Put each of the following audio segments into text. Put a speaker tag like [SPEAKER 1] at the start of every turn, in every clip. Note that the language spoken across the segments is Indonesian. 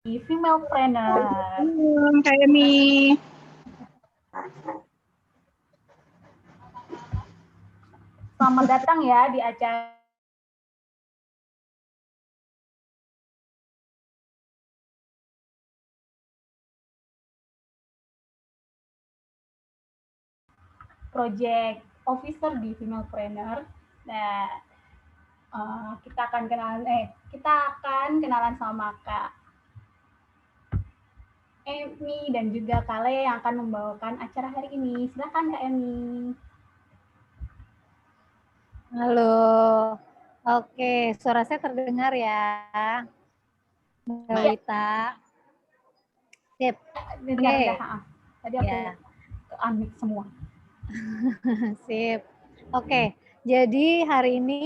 [SPEAKER 1] Femalpreneur.
[SPEAKER 2] Kak Emi.
[SPEAKER 1] Selamat datang ya di acara Project Officer di Femalpreneur. Nah, kita akan kenalan sama Kak Emi dan juga Kale yang akan membawakan acara hari ini. Silakan Kak Emi.
[SPEAKER 3] Halo, oke, suara saya terdengar ya, Mbak Wita. Sip.
[SPEAKER 1] Dengar
[SPEAKER 3] Oke.
[SPEAKER 1] dah. Tadi aku unmute semua.
[SPEAKER 3] Sip. Oke, jadi hari ini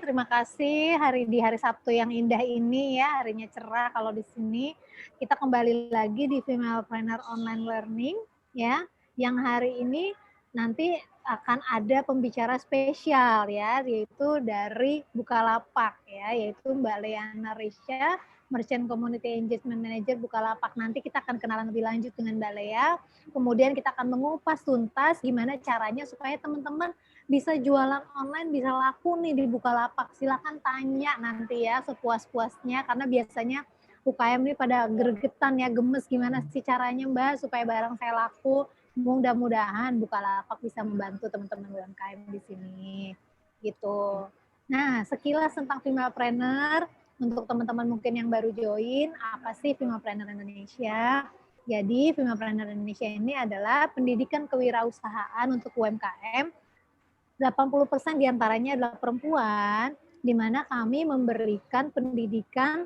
[SPEAKER 3] terima kasih di hari Sabtu yang indah ini ya, harinya cerah kalau di sini. Kita kembali lagi di Femalpreneur Online Learning ya, yang hari ini nanti akan ada pembicara spesial ya, yaitu dari Bukalapak ya, yaitu Mbak Leana Risha, Merchant Community Engagement Manager Bukalapak. Nanti kita akan kenalan lebih lanjut dengan Mbak Lea. Kemudian kita akan mengupas tuntas gimana caranya supaya teman-teman bisa jualan online, bisa laku nih di Bukalapak. Silakan tanya nanti ya sepuas-puasnya, karena biasanya UKM ini pada gregetan ya, gemes gimana sih caranya Mbak supaya barang saya laku. Mudah-mudahan Bukalapak bisa membantu teman-teman UMKM di sini. Gitu. Nah, sekilas tentang Femalpreneur untuk teman-teman mungkin yang baru join, apa sih Femalpreneur Indonesia? Jadi Femalpreneur Indonesia ini adalah pendidikan kewirausahaan untuk UMKM. 80% diantaranya adalah perempuan, di mana kami memberikan pendidikan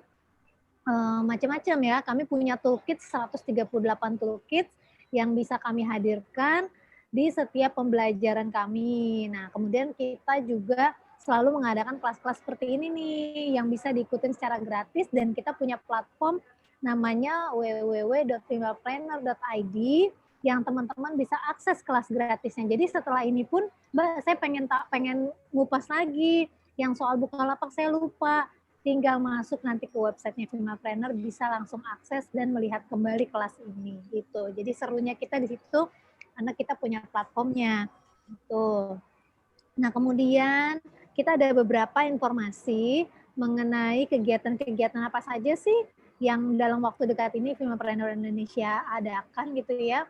[SPEAKER 3] macam-macam ya. Kami punya toolkit 138 toolkit yang bisa kami hadirkan di setiap pembelajaran kami. Nah, kemudian kita juga selalu mengadakan kelas-kelas seperti ini nih yang bisa diikutin secara gratis, dan kita punya platform namanya www.femalpreneur.id yang teman-teman bisa akses kelas gratisnya. Jadi setelah ini pun, Mbak, saya pengen ngupas lagi yang soal Bukalapak saya lupa. Tinggal masuk nanti ke websitenya Femalpreneur, bisa langsung akses dan melihat kembali kelas ini gitu. Jadi serunya kita di situ karena kita punya platformnya gitu. Nah, kemudian kita ada beberapa informasi mengenai kegiatan-kegiatan apa saja sih yang dalam waktu dekat ini Femalpreneur Indonesia adakan gitu ya.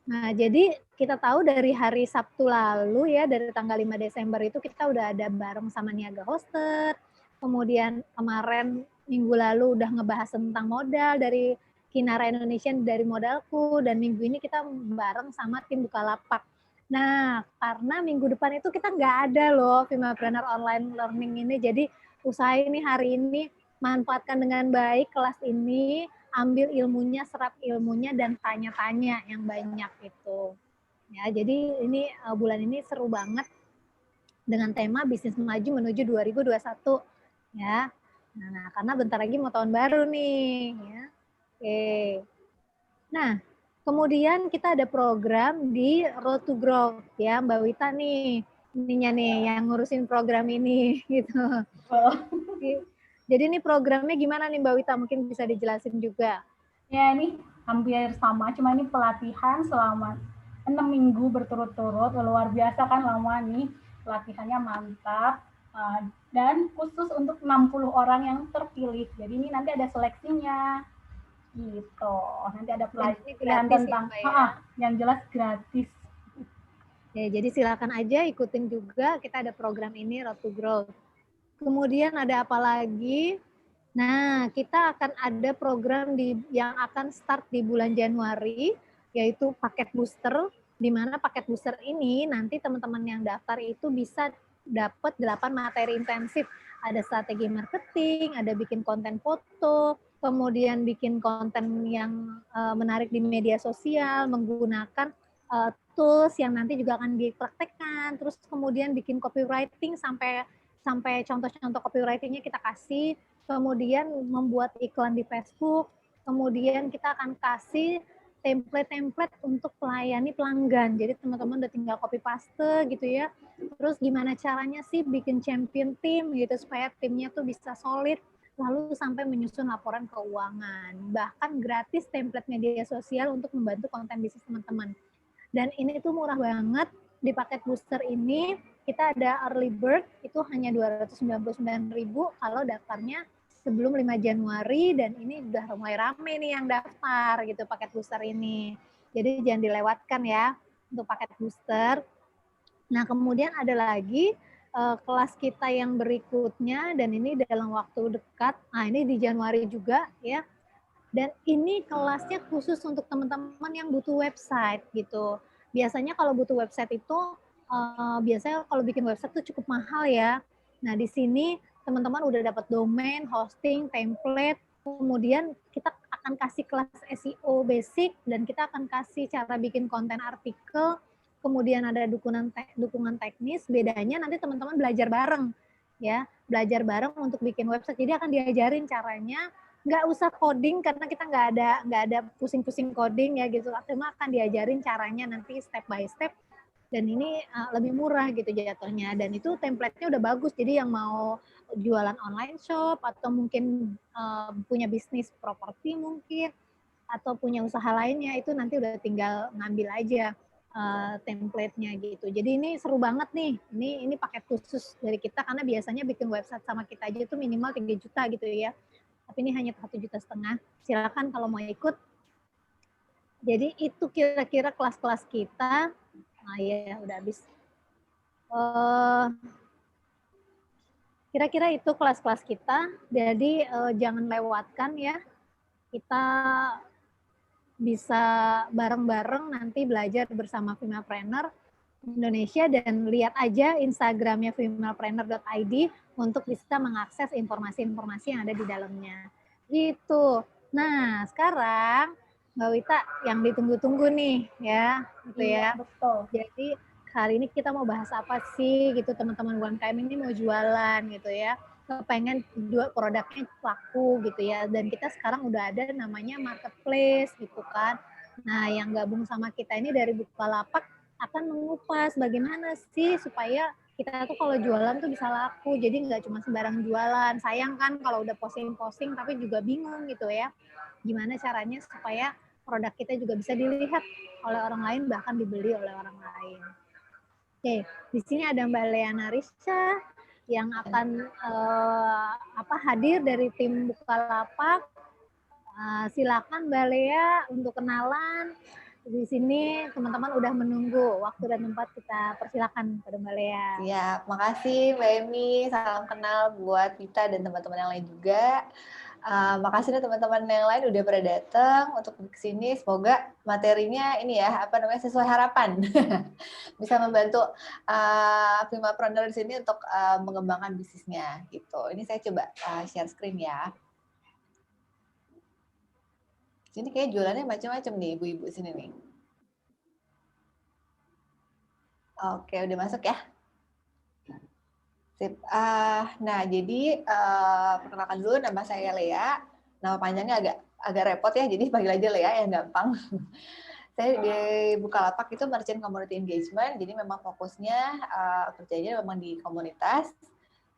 [SPEAKER 3] Nah, jadi kita tahu dari hari Sabtu lalu ya, dari tanggal 5 Desember itu kita udah ada bareng sama Niaga Hoster. Kemudian kemarin minggu lalu udah ngebahas tentang modal dari Kinara Indonesia dari Modalku, dan minggu ini kita bareng sama tim Bukalapak. Nah, karena minggu depan itu kita nggak ada loh Femalpreneur Online Learning ini, jadi usahain nih hari ini manfaatkan dengan baik kelas ini, ambil ilmunya, serap ilmunya, dan tanya-tanya yang banyak itu. Ya, jadi ini bulan ini seru banget dengan tema bisnis maju menuju 2021 ya. Nah, karena bentar lagi mau tahun baru nih ya. Oke. Nah, kemudian kita ada program di Road to Growth ya, Mbak Wita nih. Ininya nih yang ngurusin program ini gitu. Jadi ini programnya gimana nih Mbak Wita? Mungkin bisa dijelasin juga.
[SPEAKER 1] Ya, ini hampir sama, cuma ini pelatihan selama 6 minggu berturut-turut, luar biasa kan lama nih, pelatihannya mantap, dan khusus untuk 60 orang yang terpilih. Jadi ini nanti ada seleksinya, gitu. Nanti ada pelatihan tentang, ya? Yang jelas gratis.
[SPEAKER 3] Ya, jadi silakan aja ikutin juga, kita ada program ini Road to Growth. Kemudian ada apa lagi? Nah, kita akan ada program yang akan start di bulan Januari, yaitu paket booster, di mana paket booster ini nanti teman-teman yang daftar itu bisa dapat 8 materi intensif. Ada strategi marketing, ada bikin konten foto, kemudian bikin konten yang menarik di media sosial, menggunakan tools yang nanti juga akan dipraktekkan, terus kemudian bikin copywriting sampai contoh-contoh copywritingnya kita kasih, kemudian membuat iklan di Facebook, kemudian kita akan kasih template-template untuk melayani pelanggan. Jadi teman-teman udah tinggal copy paste gitu ya. Terus gimana caranya sih bikin champion team gitu supaya timnya tuh bisa solid, lalu sampai menyusun laporan keuangan. Bahkan gratis template media sosial untuk membantu konten bisnis teman-teman. Dan ini tuh murah banget. Di paket booster ini kita ada early bird itu hanya 299.000 kalau daftarnya sebelum 5 Januari, dan ini udah mulai rame nih yang daftar gitu paket booster ini. Jadi jangan dilewatkan ya untuk paket booster. Nah, kemudian ada lagi kelas kita yang berikutnya, dan ini dalam waktu dekat. Nah, ini di Januari juga ya. Dan ini kelasnya khusus untuk teman-teman yang butuh website gitu. Biasanya kalau butuh website itu biasanya kalau bikin website itu cukup mahal ya. Nah, di sini teman-teman udah dapat domain, hosting, template, kemudian kita akan kasih kelas SEO basic, dan kita akan kasih cara bikin konten artikel, kemudian ada dukungan teknis. Bedanya nanti teman-teman belajar bareng ya, belajar bareng untuk bikin website. Jadi akan diajarin caranya, nggak usah coding karena kita nggak ada pusing-pusing coding ya gitu. Cuma akan diajarin caranya nanti step by step, dan ini lebih murah gitu jatuhnya, dan itu template-nya udah bagus. Jadi yang mau jualan online shop atau mungkin punya bisnis properti mungkin atau punya usaha lainnya, itu nanti udah tinggal ngambil aja template-nya gitu. Jadi ini seru banget nih. Ini paket khusus dari kita karena biasanya bikin website sama kita aja tuh minimal 3 juta gitu ya. Tapi ini hanya 1,5 juta. Silakan kalau mau ikut. Jadi itu kira-kira kelas-kelas kita. Nah ya udah habis. Kira-kira itu kelas-kelas kita. Jadi jangan lewatkan ya. Kita bisa bareng-bareng nanti belajar bersama Female Indonesia, dan lihat aja Instagramnya femalepreneur.id untuk bisa mengakses informasi-informasi yang ada di dalamnya. Gitu. Nah, sekarang Mbak Wita yang ditunggu-tunggu nih ya, gitu ya.
[SPEAKER 1] Betul.
[SPEAKER 3] Jadi hari ini kita mau bahas apa sih gitu, teman-teman UMKM ini mau jualan gitu ya. Pengen jual produknya laku gitu ya, dan kita sekarang udah ada namanya marketplace gitu kan. Nah, yang gabung sama kita ini dari Bukalapak akan mengupas bagaimana sih supaya kita tuh kalau jualan tuh bisa laku. Jadi nggak cuma sembarang jualan. Sayang kan kalau udah posting-posting tapi juga bingung gitu ya. Gimana caranya supaya produk kita juga bisa dilihat oleh orang lain, bahkan dibeli oleh orang lain. Oke, di sini ada Mbak Leana Risha yang akan hadir dari tim Bukalapak. Silakan Mbak Lea untuk kenalan. Di sini teman-teman udah menunggu waktu dan tempat, kita persilakan pada Mbak Lea.
[SPEAKER 2] Ya, makasih Mbak Emi. Salam kenal buat Vita dan teman-teman yang lain juga. Makasih nih teman-teman yang lain udah pada datang untuk kesini. Semoga materinya ini ya, sesuai harapan. Bisa membantu Femapreneur di sini untuk mengembangkan bisnisnya gitu. Ini saya coba share screen ya. Sini kayak jualannya macam-macam nih ibu-ibu sini nih. Oke, udah masuk ya. Sip. Nah, jadi perkenalkan dulu, nama saya Lea. Nama panjangnya agak repot ya, jadi panggil aja Lea yang gampang. Saya di Bukalapak itu Merchant Community Engagement, jadi memang fokusnya kerjanya memang di komunitas.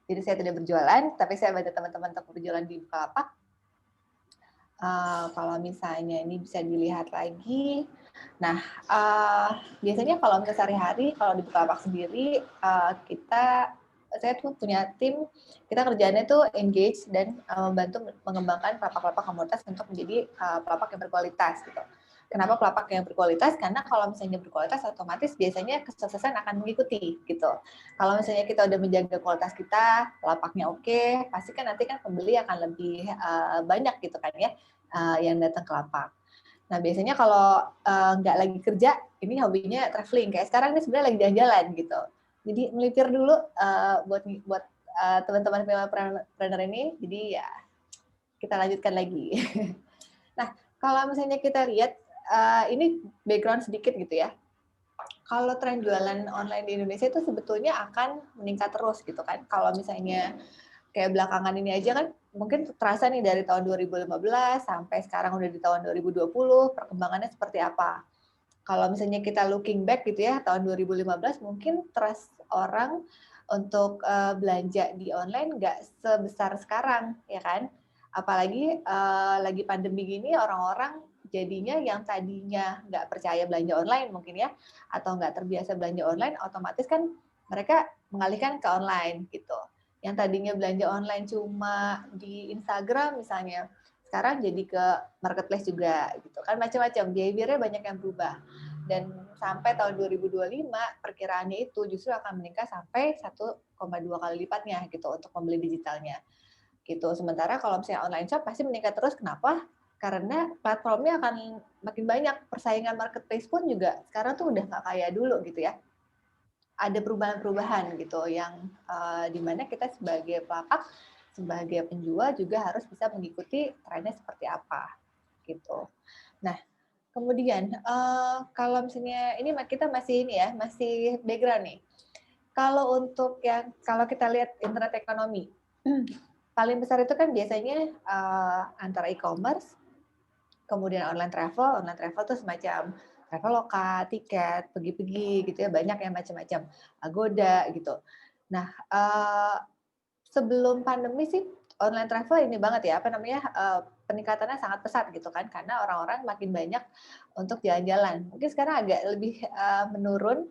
[SPEAKER 2] Jadi saya tidak berjualan, tapi saya bantu teman-teman untuk berjualan di Bukalapak. Kalau misalnya ini bisa dilihat lagi. Nah, biasanya kalau misalnya sehari-hari, kalau di Bukalapak sendiri, saya tuh punya tim, kita kerjaannya tuh engage dan membantu mengembangkan pelapak-pelapak komunitas untuk menjadi pelapak yang berkualitas gitu. Kenapa pelapak yang berkualitas? Karena kalau misalnya berkualitas, otomatis biasanya kesuksesan akan mengikuti gitu. Kalau misalnya kita udah menjaga kualitas kita, pelapaknya oke, pasti kan nanti kan pembeli akan lebih banyak gitu kan ya, yang datang ke lapak. Nah biasanya kalau nggak lagi kerja, ini hobinya traveling. Kayak sekarang ini sebenarnya lagi jalan-jalan gitu. Jadi melipir dulu buat teman-teman Femapreneur ini. Jadi ya kita lanjutkan lagi. Nah kalau misalnya kita lihat ini background sedikit gitu ya. Kalau tren jualan online di Indonesia itu sebetulnya akan meningkat terus gitu kan. Kalau misalnya kayak belakangan ini aja kan mungkin terasa nih dari tahun 2015 sampai sekarang udah di tahun 2020 perkembangannya seperti apa. Kalau misalnya kita looking back gitu ya, tahun 2015 mungkin trust orang untuk belanja di online nggak sebesar sekarang, ya kan? Apalagi lagi pandemi gini, orang-orang jadinya yang tadinya nggak percaya belanja online mungkin ya, atau nggak terbiasa belanja online, otomatis kan mereka mengalihkan ke online gitu. Yang tadinya belanja online cuma di Instagram misalnya, sekarang jadi ke marketplace juga gitu kan, macam-macam, behavior-nya banyak yang berubah. Dan sampai tahun 2025 perkiraannya itu justru akan meningkat sampai 1,2 kali lipatnya gitu untuk pembeli digitalnya gitu. Sementara kalau misalnya online shop pasti meningkat terus. Kenapa? Karena platformnya akan makin banyak, persaingan marketplace pun juga sekarang tuh udah nggak kayak dulu gitu ya. Ada perubahan-perubahan gitu yang dimana kita sebagai pelapak, sebagai penjual juga harus bisa mengikuti trennya seperti apa gitu. Nah, kemudian, kalau misalnya ini kita masih ini ya, masih background nih. Kalau untuk kalau kita lihat internet ekonomi, paling besar itu kan biasanya antara e-commerce, kemudian online travel. Online travel itu semacam Traveloka, tiket, pergi-pergi gitu ya, banyak yang macam-macam, Agoda gitu. Nah, sebelum pandemi sih online travel ini banget ya, peningkatannya sangat pesat gitu kan, karena orang-orang makin banyak untuk jalan-jalan. Mungkin sekarang agak lebih menurun,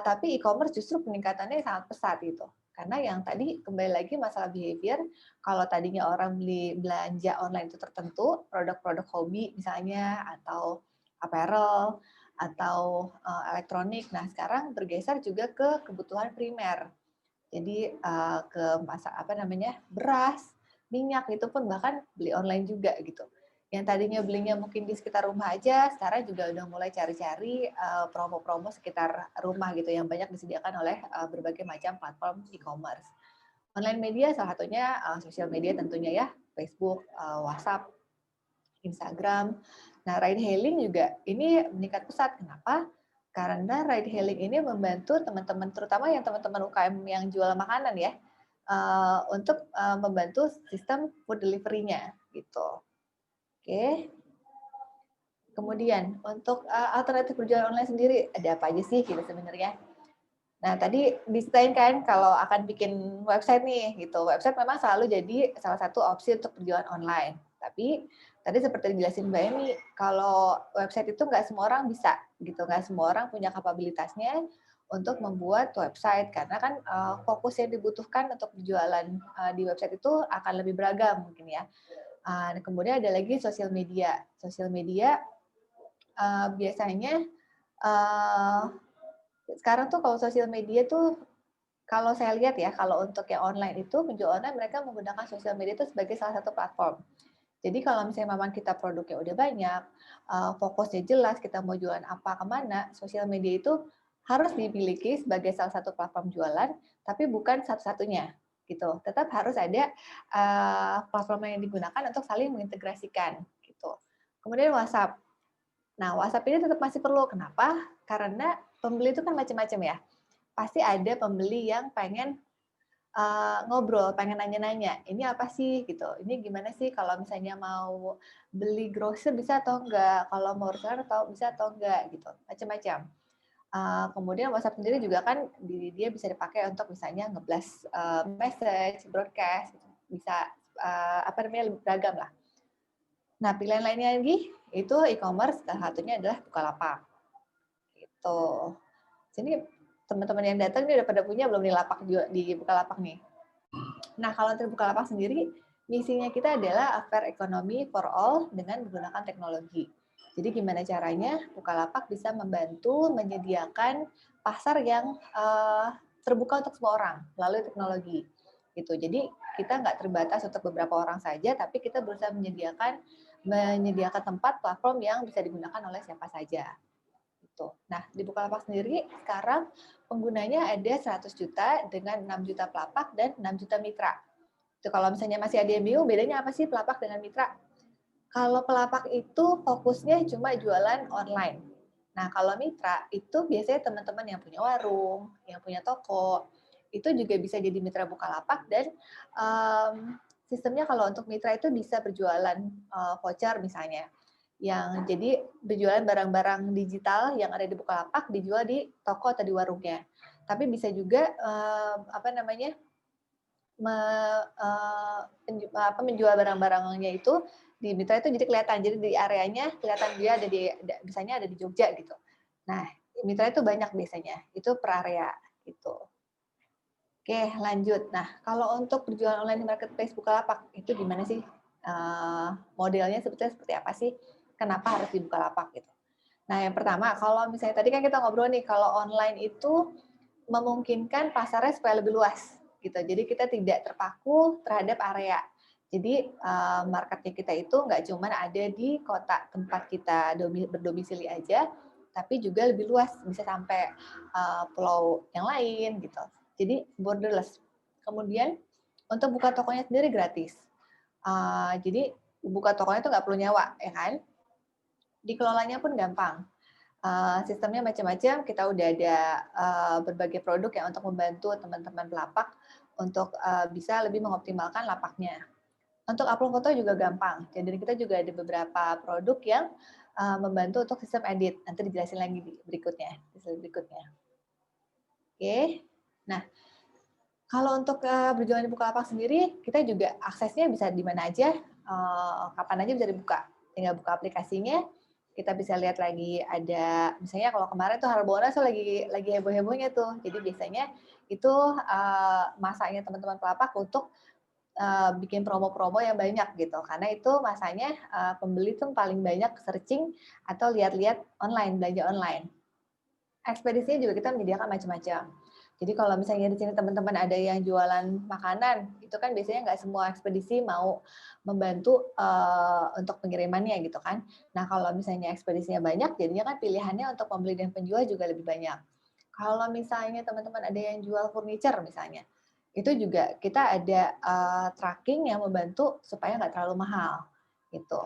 [SPEAKER 2] tapi e-commerce justru peningkatannya sangat pesat gitu. Karena yang tadi kembali lagi masalah behavior, kalau tadinya orang belanja online itu tertentu, produk-produk hobi misalnya, atau apparel, atau elektronik, nah sekarang bergeser juga ke kebutuhan primer. Jadi ke beras, minyak itu pun bahkan beli online juga gitu. Yang tadinya belinya mungkin di sekitar rumah aja, sekarang juga udah mulai cari-cari promo-promo sekitar rumah gitu yang banyak disediakan oleh berbagai macam platform e-commerce. Online media salah satunya sosial media tentunya ya, Facebook, WhatsApp, Instagram. Nah, ride hailing juga ini meningkat pesat. Kenapa? Karena ride hailing ini membantu teman-teman, terutama yang teman-teman UKM yang jual makanan ya, untuk membantu sistem food delivery-nya gitu. Oke. Kemudian untuk alternatif berjualan online sendiri ada apa aja sih gitu sebenarnya? Nah, tadi disediain kan kalau akan bikin website nih gitu. Website memang selalu jadi salah satu opsi untuk berjualan online. Tapi tadi seperti dijelasin Mbak Emi, kalau website itu nggak semua orang bisa gitu, nggak semua orang punya kapabilitasnya untuk membuat website karena kan fokus yang dibutuhkan untuk berjualan di website itu akan lebih beragam mungkin ya. Kemudian ada lagi sosial media. Sosial media biasanya sekarang tuh kalau sosial media tuh kalau saya lihat ya, kalau untuk yang online itu penjual online mereka menggunakan sosial media itu sebagai salah satu platform. Jadi kalau misalnya memang kita produknya udah banyak, fokusnya jelas, kita mau jualan apa kemana, sosial media itu harus dimiliki sebagai salah satu platform jualan, tapi bukan satu-satunya gitu. Tetap harus ada platform yang digunakan untuk saling mengintegrasikan gitu. Kemudian WhatsApp. Nah, WhatsApp ini tetap masih perlu. Kenapa? Karena pembeli itu kan macam-macam ya. Pasti ada pembeli yang pengen ngobrol, pengen nanya-nanya, ini apa sih gitu, ini gimana sih kalau misalnya mau beli grocer bisa atau enggak, kalau mau reseller atau bisa atau enggak gitu, macam-macam. Kemudian WhatsApp sendiri juga kan dia bisa dipakai untuk misalnya nge-blast message, broadcast, bisa lebih beragam lah. Nah, pilihan lainnya lagi itu e-commerce, salah satunya adalah Bukalapak. Gitu. Jadi teman-teman yang datang ini udah pada punya belum di lapak di Bukalapak nih. Nah, kalau untuk Bukalapak sendiri, misinya kita adalah affair ekonomi for all dengan menggunakan teknologi. Jadi gimana caranya Bukalapak bisa membantu menyediakan pasar yang terbuka untuk semua orang melalui teknologi. Gitu. Jadi kita nggak terbatas untuk beberapa orang saja, tapi kita berusaha menyediakan tempat platform yang bisa digunakan oleh siapa saja. Nah, di Bukalapak sendiri sekarang penggunanya ada 100 juta dengan 6 juta pelapak dan 6 juta mitra. Itu kalau misalnya masih ada yang bingung, bedanya apa sih pelapak dengan mitra? Kalau pelapak itu fokusnya cuma jualan online. Nah, kalau mitra itu biasanya teman-teman yang punya warung, yang punya toko, itu juga bisa jadi mitra Bukalapak dan sistemnya kalau untuk mitra itu bisa berjualan voucher misalnya. Yang jadi berjualan barang-barang digital yang ada di Bukalapak dijual di toko atau di warungnya. tapi bisa juga menjual barang-barangnya itu di mitra itu jadi kelihatan. Jadi di areanya kelihatan dia misalnya ada di Jogja gitu. Nah, mitra itu banyak biasanya. Itu per area gitu. Oke, lanjut. Nah, kalau untuk berjualan online di marketplace Bukalapak itu gimana sih? Modelnya sebetulnya seperti apa sih? Kenapa harus di Bukalapak gitu? Nah, yang pertama, kalau misalnya tadi kan kita ngobrol nih, kalau online itu memungkinkan pasarnya supaya lebih luas gitu. Jadi kita tidak terpaku terhadap area. Jadi marketnya kita itu nggak cuma ada di kota tempat kita berdomisili aja, tapi juga lebih luas, bisa sampai pulau yang lain gitu. Jadi borderless. Kemudian untuk buka tokonya sendiri gratis. Jadi buka tokonya itu nggak perlu nyawa, ya kan? Dikelolanya pun gampang. Sistemnya macam-macam, kita udah ada berbagai produk yang untuk membantu teman-teman pelapak untuk bisa lebih mengoptimalkan lapaknya. Untuk upload foto juga gampang, jadi kita juga ada beberapa produk yang membantu untuk sistem edit. Nanti dijelasin lagi di berikutnya. Oke, nah kalau untuk berjualan di Bukalapak sendiri, kita juga aksesnya bisa di mana aja, kapan aja bisa dibuka. Tinggal buka aplikasinya, kita bisa lihat lagi ada, misalnya kalau kemarin tuh Harbolnas tuh lagi heboh-hebohnya tuh. Jadi biasanya itu masanya teman-teman pelapak untuk bikin promo-promo yang banyak gitu. Karena itu masanya pembeli tuh paling banyak searching atau lihat-lihat online, belanja online. Ekspedisinya juga kita menyediakan macam-macam. Jadi kalau misalnya di sini teman-teman ada yang jualan makanan, itu kan biasanya nggak semua ekspedisi mau membantu untuk pengirimannya gitu kan. Nah kalau misalnya ekspedisinya banyak, jadinya kan pilihannya untuk pembeli dan penjual juga lebih banyak. Kalau misalnya teman-teman ada yang jual furniture misalnya, itu juga kita ada tracking yang membantu supaya nggak terlalu mahal gitu.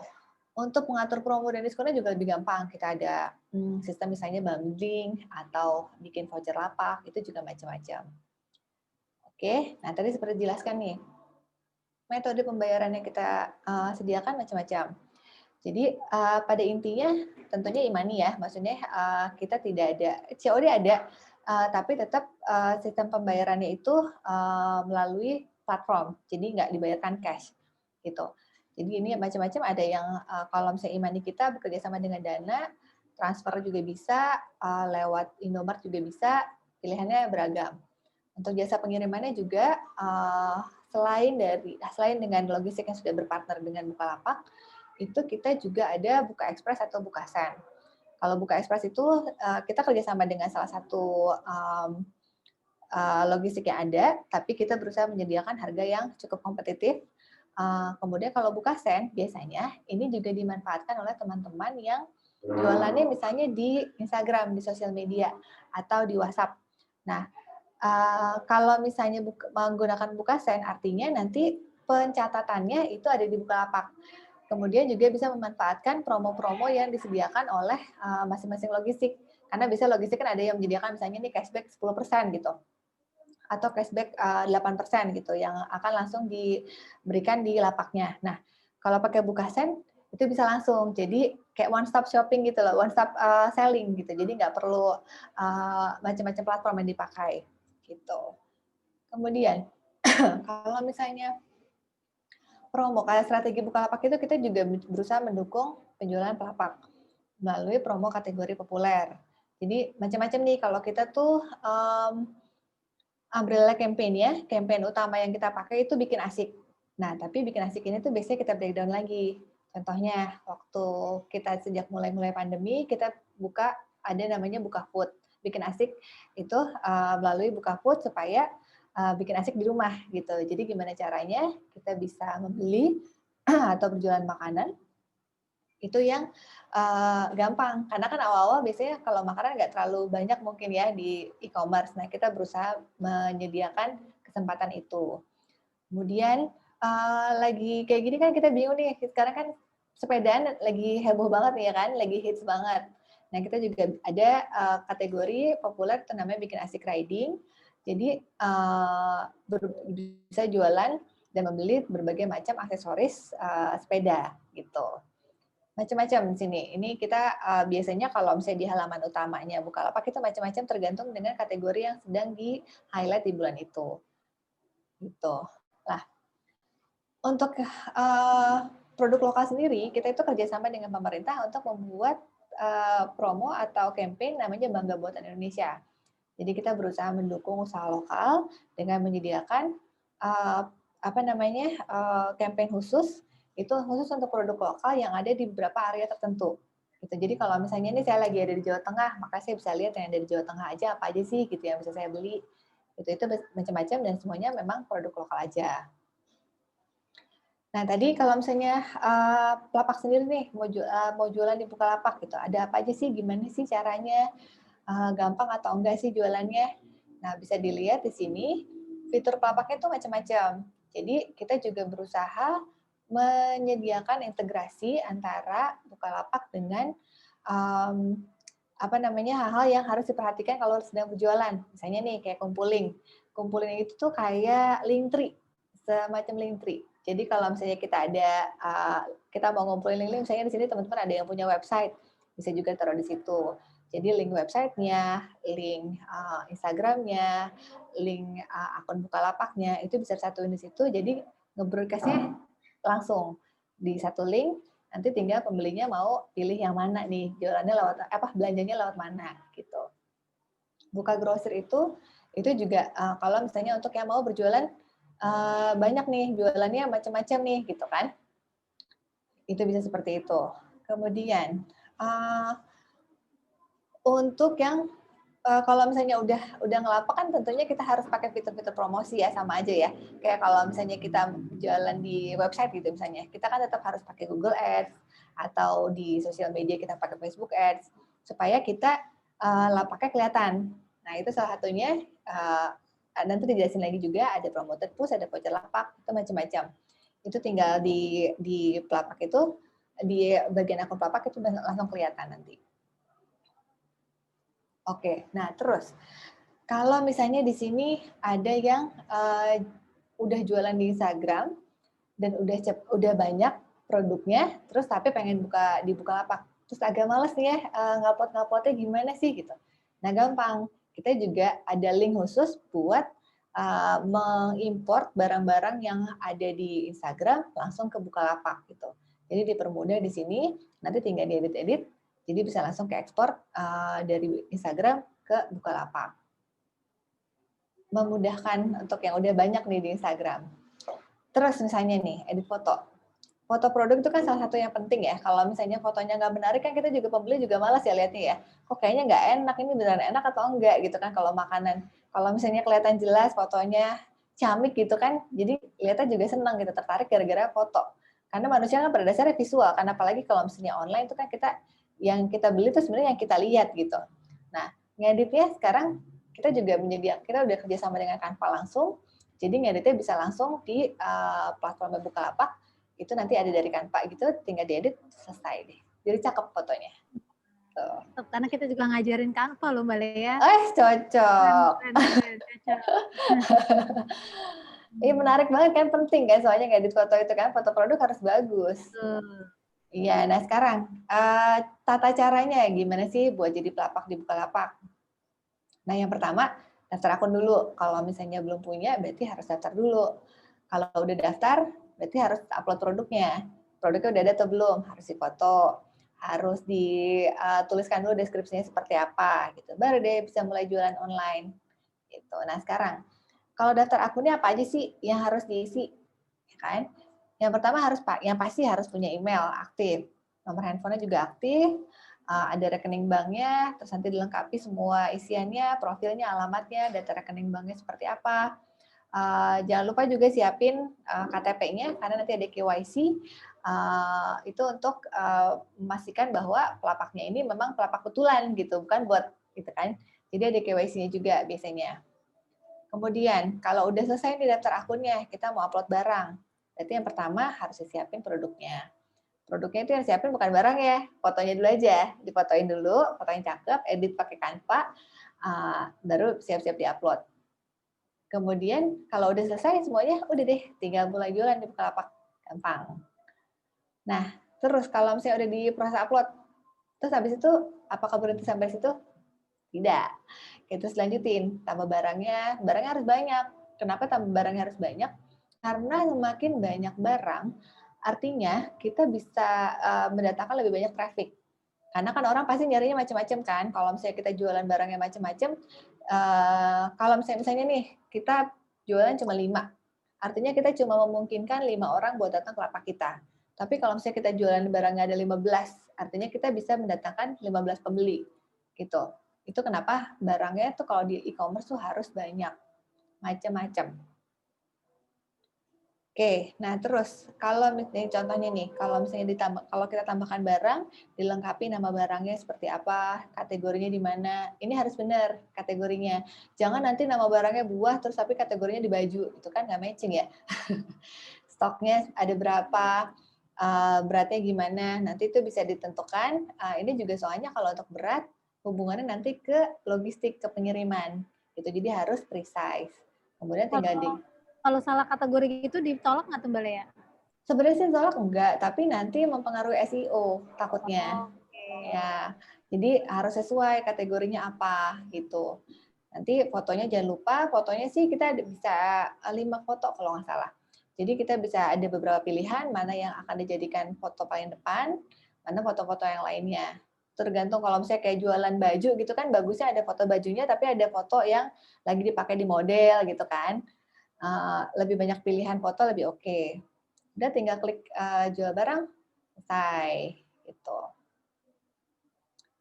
[SPEAKER 2] Untuk mengatur promo dan diskonnya juga lebih gampang. Kita ada sistem misalnya bundling atau bikin voucher lapak, itu juga macam-macam. Oke, nah tadi seperti dijelaskan nih, metode pembayaran yang kita sediakan macam-macam. Jadi pada intinya tentunya e-money ya, maksudnya kita tidak ada, COD ada, tapi tetap sistem pembayarannya itu melalui platform, jadi nggak dibayarkan cash gitu. Jadi ini macam-macam, ada yang kalau misalnya e-money kita bekerja sama dengan Dana, transfer juga bisa, lewat Indomart juga bisa, pilihannya beragam. Untuk jasa pengirimannya juga selain dengan logistik yang sudah berpartner dengan Bukalapak, itu kita juga ada Buka Express atau Buka Send. Kalau Buka Express itu kita kerjasama dengan salah satu logistik yang ada, tapi kita berusaha menyediakan harga yang cukup kompetitif. Kemudian kalau Buka Send, biasanya ini juga dimanfaatkan oleh teman-teman yang jualannya misalnya di Instagram, di sosial media, atau di WhatsApp. Nah, kalau misalnya menggunakan Buka Send, artinya nanti pencatatannya itu ada di Bukalapak. Kemudian juga bisa memanfaatkan promo-promo yang disediakan oleh masing-masing logistik. Karena bisa logistik kan ada yang menyediakan misalnya nih cashback 10% gitu. Atau cashback 8% gitu yang akan langsung diberikan di lapaknya. Nah, kalau pakai Buka Send itu bisa langsung. Jadi kayak one stop shopping gitu loh, one stop selling gitu. Jadi nggak perlu macam-macam platform yang dipakai gitu. Kemudian kalau misalnya promo, kayak strategi Bukalapak itu kita juga berusaha mendukung penjualan pelapak melalui promo kategori populer. Jadi macam-macam nih, kalau kita tuh umbrella campaign ya, campaign utama yang kita pakai itu bikin asik. Nah, tapi bikin asik ini tuh biasanya kita breakdown lagi. Contohnya, waktu kita sejak mulai pandemi, kita buka, ada namanya Buka Food. Bikin asik itu melalui Buka Food supaya bikin asik di rumah gitu. Jadi gimana caranya kita bisa membeli atau berjualan makanan itu yang gampang. Karena kan awal-awal biasanya kalau makanan nggak terlalu banyak mungkin ya di e-commerce. Nah, kita berusaha menyediakan kesempatan itu. Kemudian lagi kayak gini kan kita bingung nih, sekarang kan sepedaan lagi heboh banget nih ya kan, lagi hits banget. Nah, kita juga ada kategori populer itu namanya bikin asik riding. Jadi bisa jualan dan membeli berbagai macam aksesoris sepeda gitu. Macam-macam di sini. Ini kita biasanya kalau misalnya di halaman utamanya Bukalapak itu macam-macam tergantung dengan kategori yang sedang di-highlight di bulan itu. Gitu. Lah, untuk produk lokal sendiri, kita itu kerjasama dengan pemerintah untuk membuat promo atau campaign namanya Bangga Buatan Indonesia. Jadi kita berusaha mendukung usaha lokal dengan menyediakan campaign khusus, itu khusus untuk produk lokal yang ada di beberapa area tertentu. Gitu. Jadi kalau misalnya ini saya lagi ada di Jawa Tengah, maka saya bisa lihat yang ada di Jawa Tengah aja apa aja sih gitu yang bisa saya beli. Itu macam-macam dan semuanya memang produk lokal aja. Nah tadi kalau misalnya Pelapak sendiri nih mau jualan di Bukalapak gitu, ada apa aja sih, gimana sih caranya, gampang atau enggak sih jualannya? Nah bisa dilihat di sini fitur Pelapaknya itu macam-macam. Jadi kita juga berusaha menyediakan integrasi antara Bukalapak dengan hal-hal yang harus diperhatikan kalau sedang berjualan. Misalnya nih kayak kumpuling. Kumpuling itu tuh kayak Linktree, semacam Linktree. Jadi kalau misalnya kita mau ngumpulin link, misalnya di sini teman-teman ada yang punya website, bisa juga taruh di situ. Jadi link websitenya, link Instagramnya, link akun Bukalapaknya itu bisa disatuin di situ. Jadi nge-broadcast-nya langsung di satu link. Nanti tinggal pembelinya mau pilih yang mana nih, jualannya belanjanya lewat mana gitu. Buka grosir itu juga kalau misalnya untuk yang mau berjualan banyak nih jualannya macam-macam nih gitu kan. Itu bisa seperti itu. Kemudian untuk yang kalau misalnya udah ngelapak kan tentunya kita harus pakai fitur-fitur promosi ya, sama aja ya. Kayak kalau misalnya kita jualan di website gitu misalnya, kita kan tetap harus pakai Google Ads atau di sosial media kita pakai Facebook Ads supaya kita lapaknya kelihatan. Nah, itu salah satunya nanti dijelasin lagi juga ada promoted push, ada voucher lapak, itu macam-macam. Itu tinggal di Pelapak itu di bagian akun Pelapak itu langsung kelihatan nanti. Oke, nah terus kalau misalnya di sini ada yang udah jualan di Instagram dan udah banyak produknya, terus tapi pengen di Bukalapak, terus agak males nih ya ngupload-nguploadnya gimana sih gitu. Nah gampang, kita juga ada link khusus buat mengimport barang-barang yang ada di Instagram langsung ke Bukalapak gitu. Jadi dipermudah di sini, nanti tinggal diedit-edit. Jadi bisa langsung ke ekspor dari Instagram ke Bukalapak. Memudahkan untuk yang udah banyak nih di Instagram. Terus misalnya nih, edit foto. Foto produk itu kan salah satu yang penting ya. Kalau misalnya fotonya nggak menarik kan kita juga pembeli juga malas ya lihatnya ya. Kok kayaknya nggak enak, ini beneran enak atau enggak gitu kan kalau makanan. Kalau misalnya kelihatan jelas fotonya ciamik gitu kan, jadi lihatnya juga senang gitu, tertarik gara-gara foto. Karena manusia kan pada dasarnya visual, karena apalagi kalau misalnya online itu kan yang kita beli itu sebenarnya yang kita lihat gitu. Nah, ngeditnya sekarang kita juga kita udah kerjasama dengan Canva langsung, jadi ngeditnya bisa langsung di platform Bukalapak, itu nanti ada dari Canva gitu, tinggal diedit, selesai deh. Jadi cakep fotonya. Tuh.
[SPEAKER 3] Karena kita juga ngajarin Canva loh Mbak Lea.
[SPEAKER 2] Cocok. Iya menarik banget kan, penting kan, soalnya ngedit foto itu kan, foto produk harus bagus. Iya, nah sekarang tata caranya gimana sih buat jadi pelapak di Bukalapak? Nah yang pertama, daftar akun dulu. Kalau misalnya belum punya, berarti harus daftar dulu. Kalau udah daftar, berarti harus upload produknya. Produknya udah ada atau belum? Harus difoto, harus dituliskan dulu deskripsinya seperti apa, gitu. Baru deh bisa mulai jualan online. Gitu. Nah sekarang, kalau daftar akunnya apa aja sih yang harus diisi? Ya kan? Yang pertama yang pasti harus punya email aktif, nomor handphonenya juga aktif, ada rekening banknya, terus nanti dilengkapi semua isiannya, profilnya, alamatnya, data rekening banknya seperti apa. Jangan lupa juga siapin KTP-nya karena nanti ada KYC, itu untuk memastikan bahwa pelapaknya ini memang pelapak betulan gitu, bukan buat gitu kan. Jadi ada KYC-nya juga biasanya. Kemudian kalau udah selesai nih daftar akunnya, kita mau upload barang. Berarti yang pertama harus disiapin produknya. Produknya itu yang siapin bukan barang ya, fotonya dulu aja. Difotoin dulu, fotonya cakep, edit pakai Canva, baru siap-siap diupload. Kemudian kalau udah selesai semuanya, udah deh tinggal mulai jualan di Bukalapak. Gampang. Nah, Terus kalau misalnya udah di proses upload, terus habis itu apakah berhenti sampai situ? Tidak. Kita lanjutin, tambah barangnya harus banyak. Kenapa tambah barangnya harus banyak? Karena semakin banyak barang, artinya kita bisa mendatangkan lebih banyak traffic. Karena kan orang pasti nyarinya macam-macam kan. Kalau misalnya kita jualan barangnya macam-macam, kalau misalnya nih kita jualan cuma 5, artinya kita cuma memungkinkan 5 orang buat datang ke lapak kita. Tapi kalau misalnya kita jualan barangnya ada 15, artinya kita bisa mendatangkan 15 pembeli. Gitu. Itu kenapa barangnya tuh kalau di e-commerce tuh harus banyak, macam-macam. Oke, nah terus kalau misalnya contohnya nih, kalau misalnya kalau kita tambahkan barang, dilengkapi nama barangnya seperti apa, kategorinya di mana, ini harus benar kategorinya. Jangan nanti nama barangnya buah terus tapi kategorinya di baju, itu kan nggak matching ya. Stoknya ada berapa, beratnya gimana, nanti itu bisa ditentukan. Ini juga soalnya kalau untuk berat, hubungannya nanti ke logistik, ke pengiriman. Gitu, jadi harus precise. Kemudian tinggal
[SPEAKER 3] kalau salah kategori itu ditolak nggak tuh Mbak Lea?
[SPEAKER 2] Sebenarnya sih tolak enggak, tapi nanti mempengaruhi SEO takutnya.
[SPEAKER 3] Okay.
[SPEAKER 2] Ya, jadi harus sesuai kategorinya apa gitu. Nanti fotonya jangan lupa, fotonya sih kita bisa 5 foto kalau nggak salah. Jadi kita bisa ada beberapa pilihan mana yang akan dijadikan foto paling depan, mana foto-foto yang lainnya. Tergantung kalau misalnya kayak jualan baju gitu kan bagusnya ada foto bajunya tapi ada foto yang lagi dipakai di model gitu kan. Lebih banyak pilihan foto lebih oke. Udah tinggal klik jual barang, selesai gitu.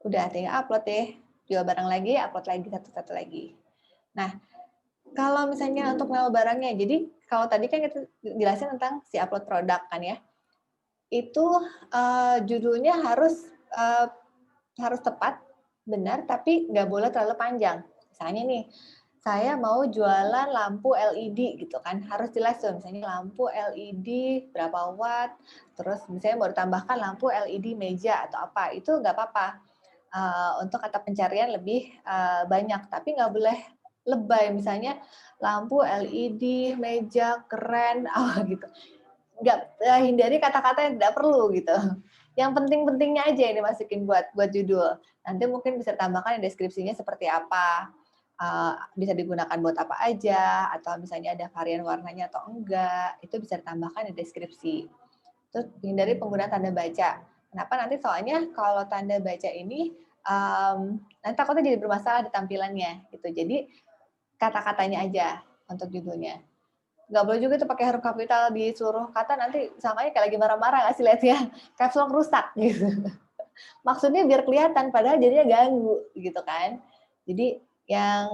[SPEAKER 2] Udah tinggal upload deh, jual barang lagi, upload lagi satu-satu lagi. Nah, kalau misalnya untuk nama barangnya, jadi kalau tadi kan kita jelasin tentang si upload produk kan ya, itu judulnya harus tepat, benar, tapi nggak boleh terlalu panjang. Misalnya nih, saya mau jualan lampu LED gitu kan, harus jelas tuh, misalnya lampu LED berapa watt, terus misalnya mau ditambahkan lampu LED meja atau apa, itu nggak apa-apa. Untuk kata pencarian lebih banyak, tapi nggak boleh lebay, misalnya lampu LED meja keren, gitu. Nggak, hindari kata-kata yang tidak perlu gitu. Yang penting-pentingnya aja yang dimasukin buat judul. Nanti mungkin bisa tambahkan deskripsinya seperti apa. Bisa digunakan buat apa aja, atau misalnya ada varian warnanya atau enggak, itu bisa ditambahkan di deskripsi. Terus hindari penggunaan tanda baca. Kenapa? Nanti soalnya kalau tanda baca ini nanti takutnya jadi bermasalah di tampilannya gitu. Jadi kata-katanya aja untuk judulnya. Nggak boleh juga tuh pakai huruf kapital di seluruh kata, nanti sangkanya kayak lagi marah-marah nggak sih lihat ya, caps lock rusak gitu. Maksudnya biar kelihatan, padahal jadinya ganggu gitu kan. Jadi yang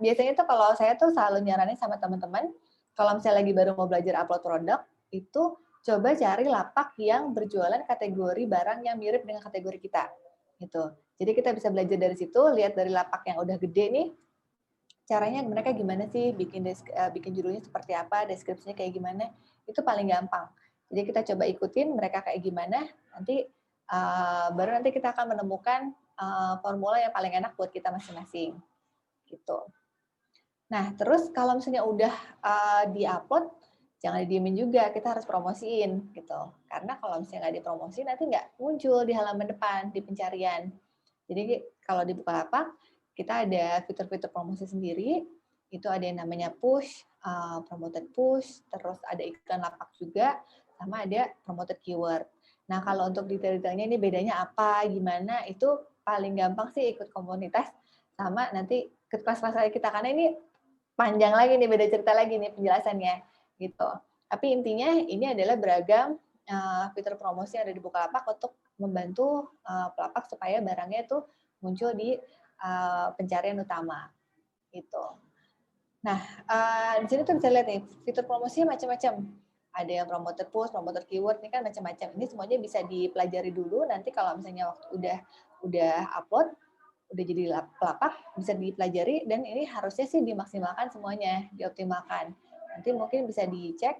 [SPEAKER 2] biasanya tuh kalau saya tuh selalu nyaranin sama teman-teman, kalau misalnya lagi baru mau belajar upload produk, itu coba cari lapak yang berjualan kategori barang yang mirip dengan kategori kita. Gitu. Jadi kita bisa belajar dari situ, lihat dari lapak yang udah gede nih, caranya mereka gimana sih, bikin judulnya seperti apa, deskripsinya kayak gimana, itu paling gampang. Jadi kita coba ikutin mereka kayak gimana, nanti baru nanti kita akan menemukan formula yang paling enak buat kita masing-masing. Gitu. Nah, terus kalau misalnya udah di-upload, jangan didiemin juga, kita harus promosiin gitu. Karena kalau misalnya nggak dipromosiin, nanti nggak muncul di halaman depan, di pencarian. Jadi kalau di Bukalapak, kita ada fitur-fitur promosi sendiri, itu ada yang namanya push, promoted push, terus ada iklan lapak juga, sama ada promoted keyword. Nah, kalau untuk detail-detailnya ini bedanya apa, gimana, itu paling gampang sih ikut komunitas, sama nanti ikut kelas-kelas kita, karena ini panjang lagi nih, beda cerita lagi nih penjelasannya, gitu. Tapi intinya ini adalah beragam fitur promosi yang ada di Bukalapak untuk membantu pelapak supaya barangnya itu muncul di pencarian utama, gitu. Nah, di sini tuh bisa lihat nih, fitur promosinya macam-macam. Ada yang promoted post, promoted keyword, ini kan macam-macam. Ini semuanya bisa dipelajari dulu, nanti kalau misalnya waktu udah upload, udah jadi pelapak, bisa dipelajari, dan ini harusnya sih dimaksimalkan semuanya, dioptimalkan. Nanti mungkin bisa dicek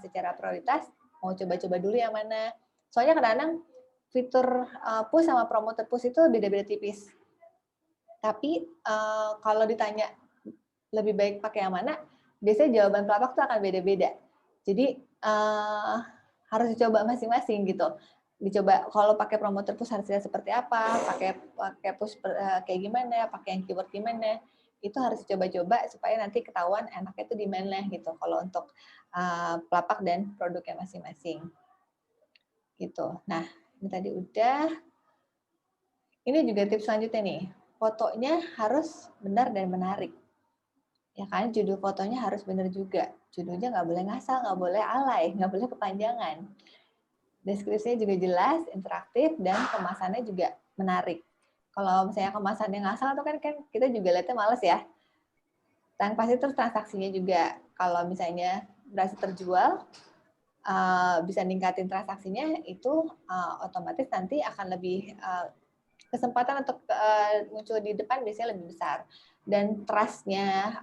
[SPEAKER 2] secara prioritas, mau coba-coba dulu yang mana. Soalnya kadang-kadang fitur push sama promoted push itu beda-beda tipis. Tapi kalau ditanya lebih baik pakai yang mana, biasanya jawaban pelapak tuh akan beda-beda. Jadi harus dicoba masing-masing gitu. dicoba kalau pakai promoter push hasilnya seperti apa, pakai push kayak gimana, pakai yang keyword gimana, itu harus coba-coba supaya nanti ketahuan enaknya itu di mana gitu. Kalau untuk pelapak dan produknya masing-masing. Gitu. Nah, ini tadi udah. Ini juga tips selanjutnya nih. Fotonya harus benar dan menarik. Ya kan, judul fotonya harus benar juga. Judulnya nggak boleh ngasal, nggak boleh alay, nggak boleh kepanjangan. Deskripsinya juga jelas, interaktif, dan kemasannya juga menarik. Kalau misalnya kemasannya ngasal, itu kan kita juga lihatnya males ya. Dan pasti terus transaksinya juga. Kalau misalnya berhasil terjual, bisa ningkatin transaksinya, itu otomatis nanti akan lebih kesempatan untuk muncul di depan biasanya lebih besar. Dan trust-nya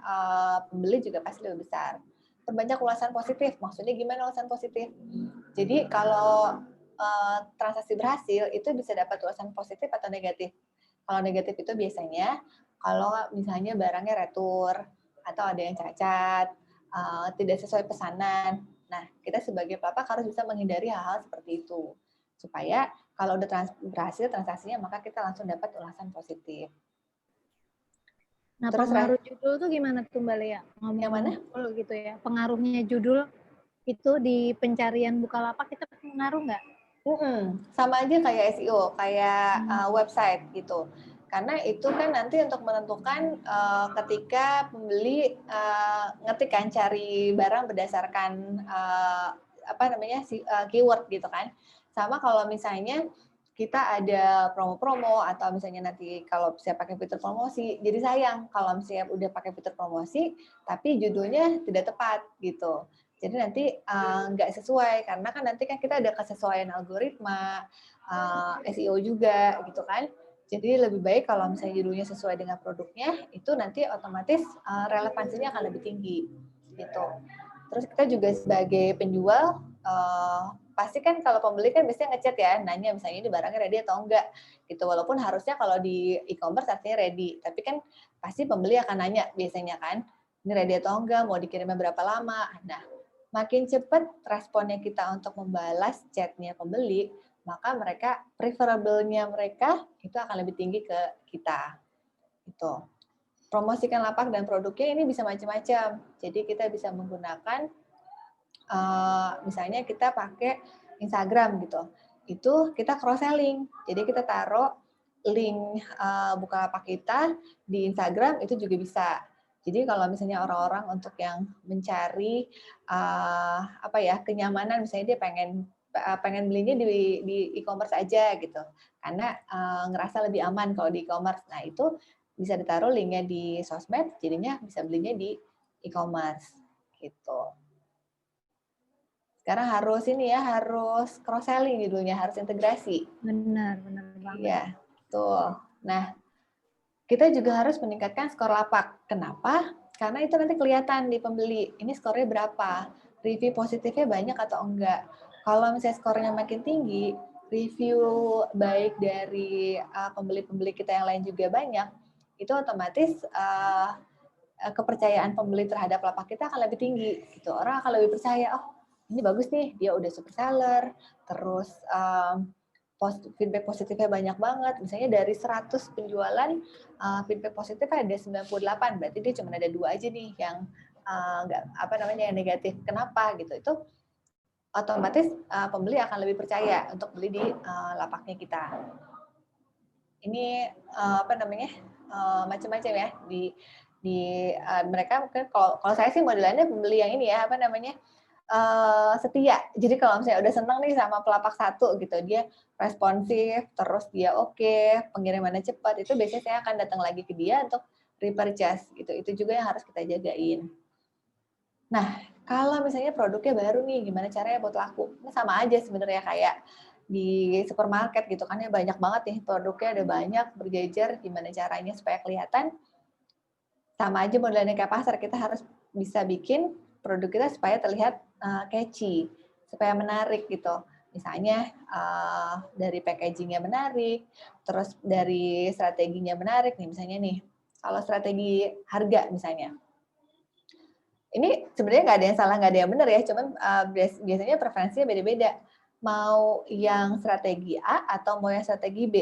[SPEAKER 2] pembeli juga pasti lebih besar. Perbanyak ulasan positif. Maksudnya gimana ulasan positif? Jadi kalau transaksi berhasil, itu bisa dapat ulasan positif atau negatif. Kalau negatif itu biasanya kalau misalnya barangnya retur, atau ada yang cacat, tidak sesuai pesanan. Nah, kita sebagai pelapak harus bisa menghindari hal-hal seperti itu. Supaya kalau udah berhasil transaksinya, maka kita langsung dapat ulasan positif.
[SPEAKER 3] Nah, terus pengaruh judul tuh gimana tuh Mbak Lea?
[SPEAKER 2] Yang mana?
[SPEAKER 3] Gitu ya. Pengaruhnya judul itu di pencarian Bukalapak kita pengaruh nggak?
[SPEAKER 2] Sama aja kayak SEO, kayak website gitu. Karena itu kan nanti untuk menentukan ketika pembeli ngetik kan cari barang berdasarkan keyword gitu kan. Sama kalau misalnya kita ada promo-promo atau misalnya nanti kalau saya pakai fitur promosi, jadi sayang kalau misalnya udah pakai fitur promosi tapi judulnya tidak tepat gitu. Jadi nanti nggak sesuai karena kan nanti kan kita ada kesesuaian algoritma, SEO juga gitu kan. Jadi lebih baik kalau misalnya judulnya sesuai dengan produknya, itu nanti otomatis relevansinya akan lebih tinggi gitu. Terus kita juga sebagai penjual pasti kan kalau pembeli kan biasanya ngechat ya, nanya misalnya ini barangnya ready atau enggak gitu. Walaupun harusnya kalau di e-commerce artinya ready, tapi kan pasti pembeli akan nanya biasanya kan, ini ready atau enggak, mau dikirimnya berapa lama. Nah, makin cepat responnya kita untuk membalas chatnya pembeli, maka mereka preferable-nya mereka itu akan lebih tinggi ke kita. Gitu. Promosikan lapak dan produknya ini bisa macam-macam. Jadi kita bisa menggunakan misalnya kita pakai Instagram gitu, itu kita cross selling. Jadi kita taruh link Bukalapak kita di Instagram itu juga bisa. Jadi kalau misalnya orang-orang untuk yang mencari kenyamanan, misalnya dia pengen belinya di e-commerce aja gitu, karena ngerasa lebih aman kalau di e-commerce. Nah itu bisa ditaruh linknya di sosmed, jadinya bisa belinya di e-commerce gitu. Sekarang harus harus cross selling judulnya, harus integrasi.
[SPEAKER 3] Benar banget.
[SPEAKER 2] Iya, tuh. Nah, kita juga harus meningkatkan skor lapak. Kenapa? Karena itu nanti kelihatan di pembeli, ini skornya berapa, review positifnya banyak atau enggak. Kalau misalnya skornya makin tinggi, review baik dari pembeli-pembeli kita yang lain juga banyak, itu otomatis kepercayaan pembeli terhadap lapak kita akan lebih tinggi. Gitu. Orang akan lebih percaya, oh ini bagus nih, dia udah super seller, terus feedback positifnya banyak banget. Misalnya dari 100 penjualan, feedback positifnya ada 98, berarti dia cuma ada 2 aja nih yang yang negatif. Kenapa gitu? Itu otomatis pembeli akan lebih percaya untuk beli di lapaknya kita. Ini macam-macam ya di mereka mungkin kalau saya sih modelannya pembeli yang ini ya setia. Jadi kalau misalnya udah seneng nih sama pelapak satu gitu, dia responsif, terus dia oke, pengirimannya cepat, itu biasanya saya akan datang lagi ke dia untuk repurchase gitu. Itu juga yang harus kita jagain. Nah, kalau misalnya produknya baru nih, gimana caranya buat laku? Ini sama aja sebenarnya kayak di supermarket gitu kan ya, banyak banget nih produknya, ada banyak berjejer, gimana caranya supaya kelihatan. Sama aja modelnya kayak pasar, kita harus bisa bikin produk kita supaya terlihat catchy, supaya menarik gitu. Misalnya dari packaging-nya menarik, terus dari strateginya menarik nih, misalnya nih, kalau strategi harga misalnya. Ini sebenarnya nggak ada yang salah, nggak ada yang benar ya, cuman biasanya preferensinya beda-beda. mau yang strategi A atau mau yang strategi B.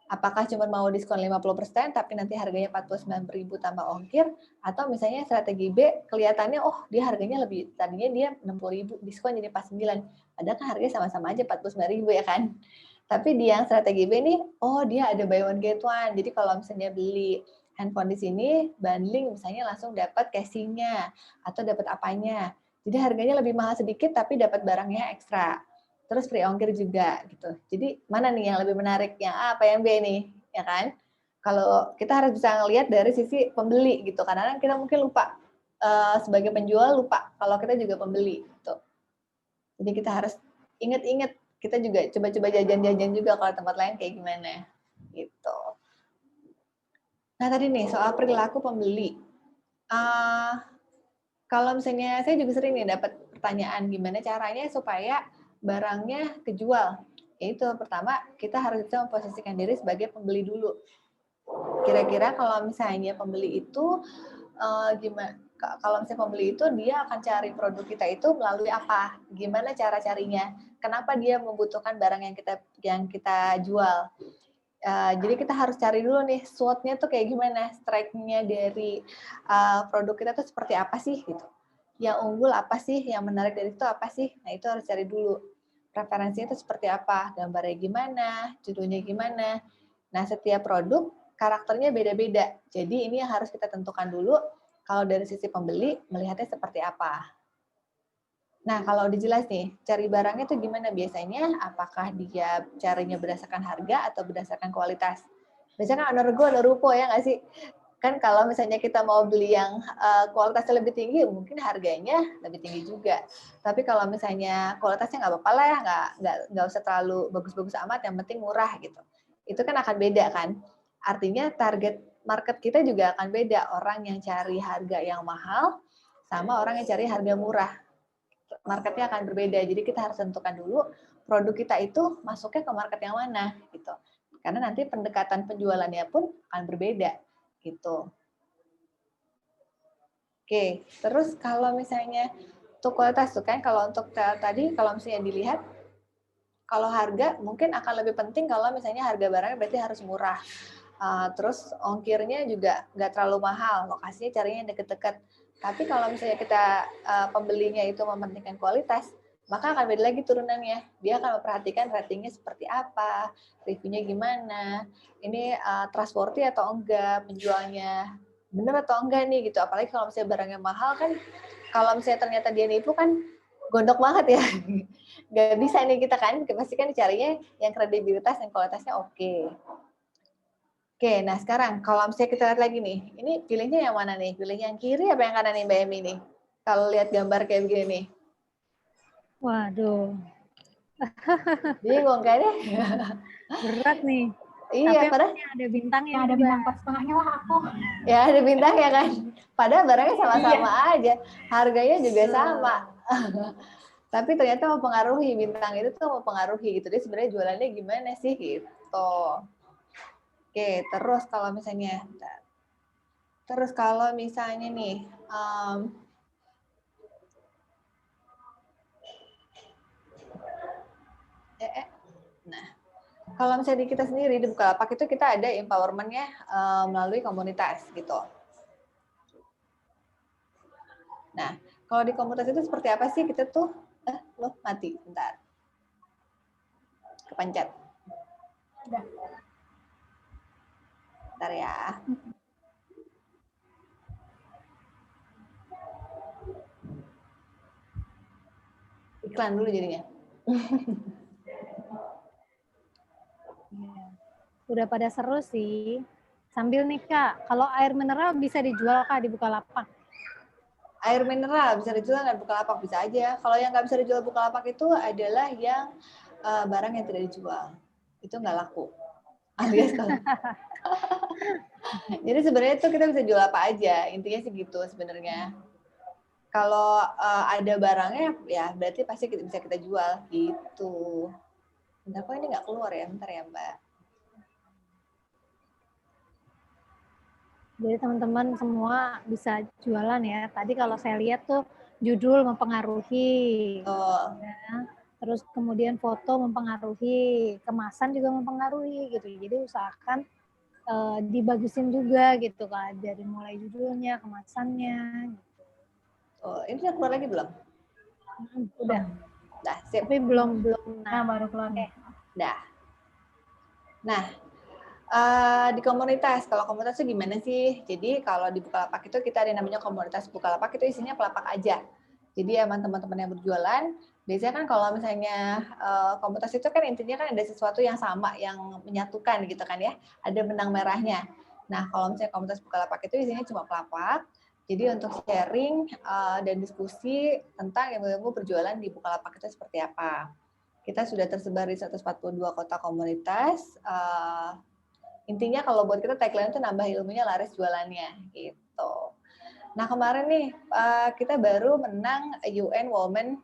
[SPEAKER 2] Apakah cuma mau diskon 50% tapi nanti harganya 49.000 tambah ongkir, atau misalnya strategi B kelihatannya oh dia harganya lebih, tadinya dia 60.000 diskon jadi 49, padahal kan harganya sama-sama aja 49.000 ya kan. Tapi di yang strategi B nih, oh dia ada buy one get one. Jadi kalau misalnya beli handphone di sini bundling misalnya langsung dapat casingnya atau dapat apanya. Jadi harganya lebih mahal sedikit tapi dapat barangnya ekstra. Terus free ongkir juga gitu. Jadi mana nih yang lebih menarik, yang A apa yang B nih, ya kan? Kalau kita harus bisa ngelihat dari sisi pembeli gitu. Karena kita mungkin lupa sebagai penjual lupa kalau kita juga pembeli gitu. Jadi kita harus ingat-ingat, kita juga coba-coba jajan-jajan juga kalau tempat lain kayak gimana gitu. Nah tadi nih soal perilaku pembeli. Kalau misalnya saya juga sering nih dapat pertanyaan gimana caranya supaya barangnya kejual. Yaitu pertama kita harus bisa memposisikan diri sebagai pembeli dulu. Kira-kira kalau misalnya pembeli itu gimana? Kalau misalnya pembeli itu dia akan cari produk kita itu melalui apa? Gimana cara carinya? Kenapa dia membutuhkan barang yang kita jual? Jadi kita harus cari dulu nih SWOT-nya tuh kayak gimana, strike-nya dari produk kita tuh seperti apa sih gitu. Yang unggul apa sih, yang menarik dari itu apa sih? Nah itu harus cari dulu. Preferensinya itu seperti apa, gambarnya gimana, judulnya gimana. Nah setiap produk karakternya beda-beda. Jadi ini yang harus kita tentukan dulu. Kalau dari sisi pembeli melihatnya seperti apa. Nah, kalau dijelas nih, cari barangnya itu gimana biasanya? Apakah dia carinya berdasarkan harga atau berdasarkan kualitas? Biasanya kan ada rego, ada rupo ya nggak sih? Kan kalau misalnya kita mau beli yang kualitasnya lebih tinggi, mungkin harganya lebih tinggi juga. Tapi kalau misalnya kualitasnya nggak apa-apa lah ya, nggak usah terlalu bagus-bagus amat, yang penting murah gitu. Itu kan akan beda kan? Artinya target market kita juga akan beda. Orang yang cari harga yang mahal sama orang yang cari harga murah. Marketnya akan berbeda. Jadi kita harus tentukan dulu produk kita itu masuknya ke market yang mana gitu. Karena nanti pendekatan penjualannya pun akan berbeda gitu. Oke, terus kalau misalnya untuk kualitas tuh kan kalau untuk tadi kalau misalnya dilihat kalau harga mungkin akan lebih penting kalau misalnya harga barangnya berarti harus murah. Terus ongkirnya juga nggak terlalu mahal, lokasinya carinya deket-deket. Tapi kalau misalnya kita pembelinya itu mementingkan kualitas, maka akan beda lagi turunannya. Dia akan memperhatikan ratingnya seperti apa, reviewnya gimana, ini trustworthy atau enggak, penjualnya bener atau enggak nih gitu. Apalagi kalau misalnya barangnya mahal kan, kalau misalnya ternyata dia nipu kan gondok banget ya. Nggak bisa nih kita kan, pasti kan dicarinya yang kredibilitas dan kualitasnya oke. Oke, nah sekarang kalau misalnya kita lihat lagi nih, ini pilihnya yang mana nih? Pilih yang kiri apa yang kanan nih Mbak Emi nih? Kalau lihat gambar kayak begini nih.
[SPEAKER 3] Waduh.
[SPEAKER 2] Bingung kan ya?
[SPEAKER 3] Berat nih.
[SPEAKER 2] Iya,
[SPEAKER 3] tapi
[SPEAKER 2] padahal
[SPEAKER 3] ada bintangnya.
[SPEAKER 1] Ada bintang pas tengahnya lah aku.
[SPEAKER 2] ya ada bintang ya kan. Padahal barangnya sama-sama aja, harganya juga sama. Tapi ternyata mempengaruhi, bintang itu tuh mempengaruhi gitu. Dia sebenarnya jualannya gimana sih gitu. Oke, terus kalau misalnya nih, nah, kalau misalnya di kita sendiri di Bukalapak itu kita ada empowerment-nya melalui komunitas gitu. Nah, kalau di komunitas itu seperti apa sih kita tuh? Loh, mati, bentar. Kepencet.
[SPEAKER 1] Udah.
[SPEAKER 2] Bentar ya. Iklan dulu jadinya.
[SPEAKER 3] Udah pada seru sih. Sambil nih Kak, kalau air mineral bisa dijual Kak di Bukalapak?
[SPEAKER 2] Air mineral bisa dijual nggak Bukalapak? Bisa aja. Kalau yang nggak bisa dijual Bukalapak itu adalah yang barang yang tidak dijual. Itu nggak laku. Alias kalau. Jadi sebenarnya itu kita bisa jual apa aja. Intinya sih gitu sebenarnya. Kalau ada barangnya ya berarti pasti bisa kita jual gitu. Bentar, kok ini nggak keluar ya? Bentar ya Mbak.
[SPEAKER 3] Jadi teman-teman semua bisa jualan ya. Tadi kalau saya lihat tuh judul mempengaruhi.
[SPEAKER 2] Oh.
[SPEAKER 3] Ya. terus kemudian foto mempengaruhi, kemasan juga mempengaruhi gitu. Jadi usahakan dibagusin juga gitu kan, dari mulai judulnya, kemasannya. Gitu.
[SPEAKER 2] Oh, ini udah keluar lagi belum?
[SPEAKER 3] Udah.
[SPEAKER 2] Dah, sip.
[SPEAKER 3] Tapi belum.
[SPEAKER 1] Nah, baru keluar nih.
[SPEAKER 2] Dah. Nah, di komunitas, kalau komunitas itu gimana sih? Jadi kalau di Bukalapak itu kita ada namanya komunitas Bukalapak, itu isinya pelapak aja. Jadi emang teman-teman yang berjualan, biasanya kan kalau misalnya komunitas itu kan intinya kan ada sesuatu yang sama, yang menyatukan gitu kan ya, ada benang merahnya. Nah kalau misalnya komunitas Bukalapak itu isinya cuma pelapak, jadi untuk sharing dan diskusi tentang ilmu-ilmu berjualan di Bukalapak itu seperti apa. Kita sudah tersebar di 142 kota komunitas. Intinya kalau buat kita tagline itu nambah ilmunya, laris jualannya gitu. Nah kemarin nih kita baru menang UN Women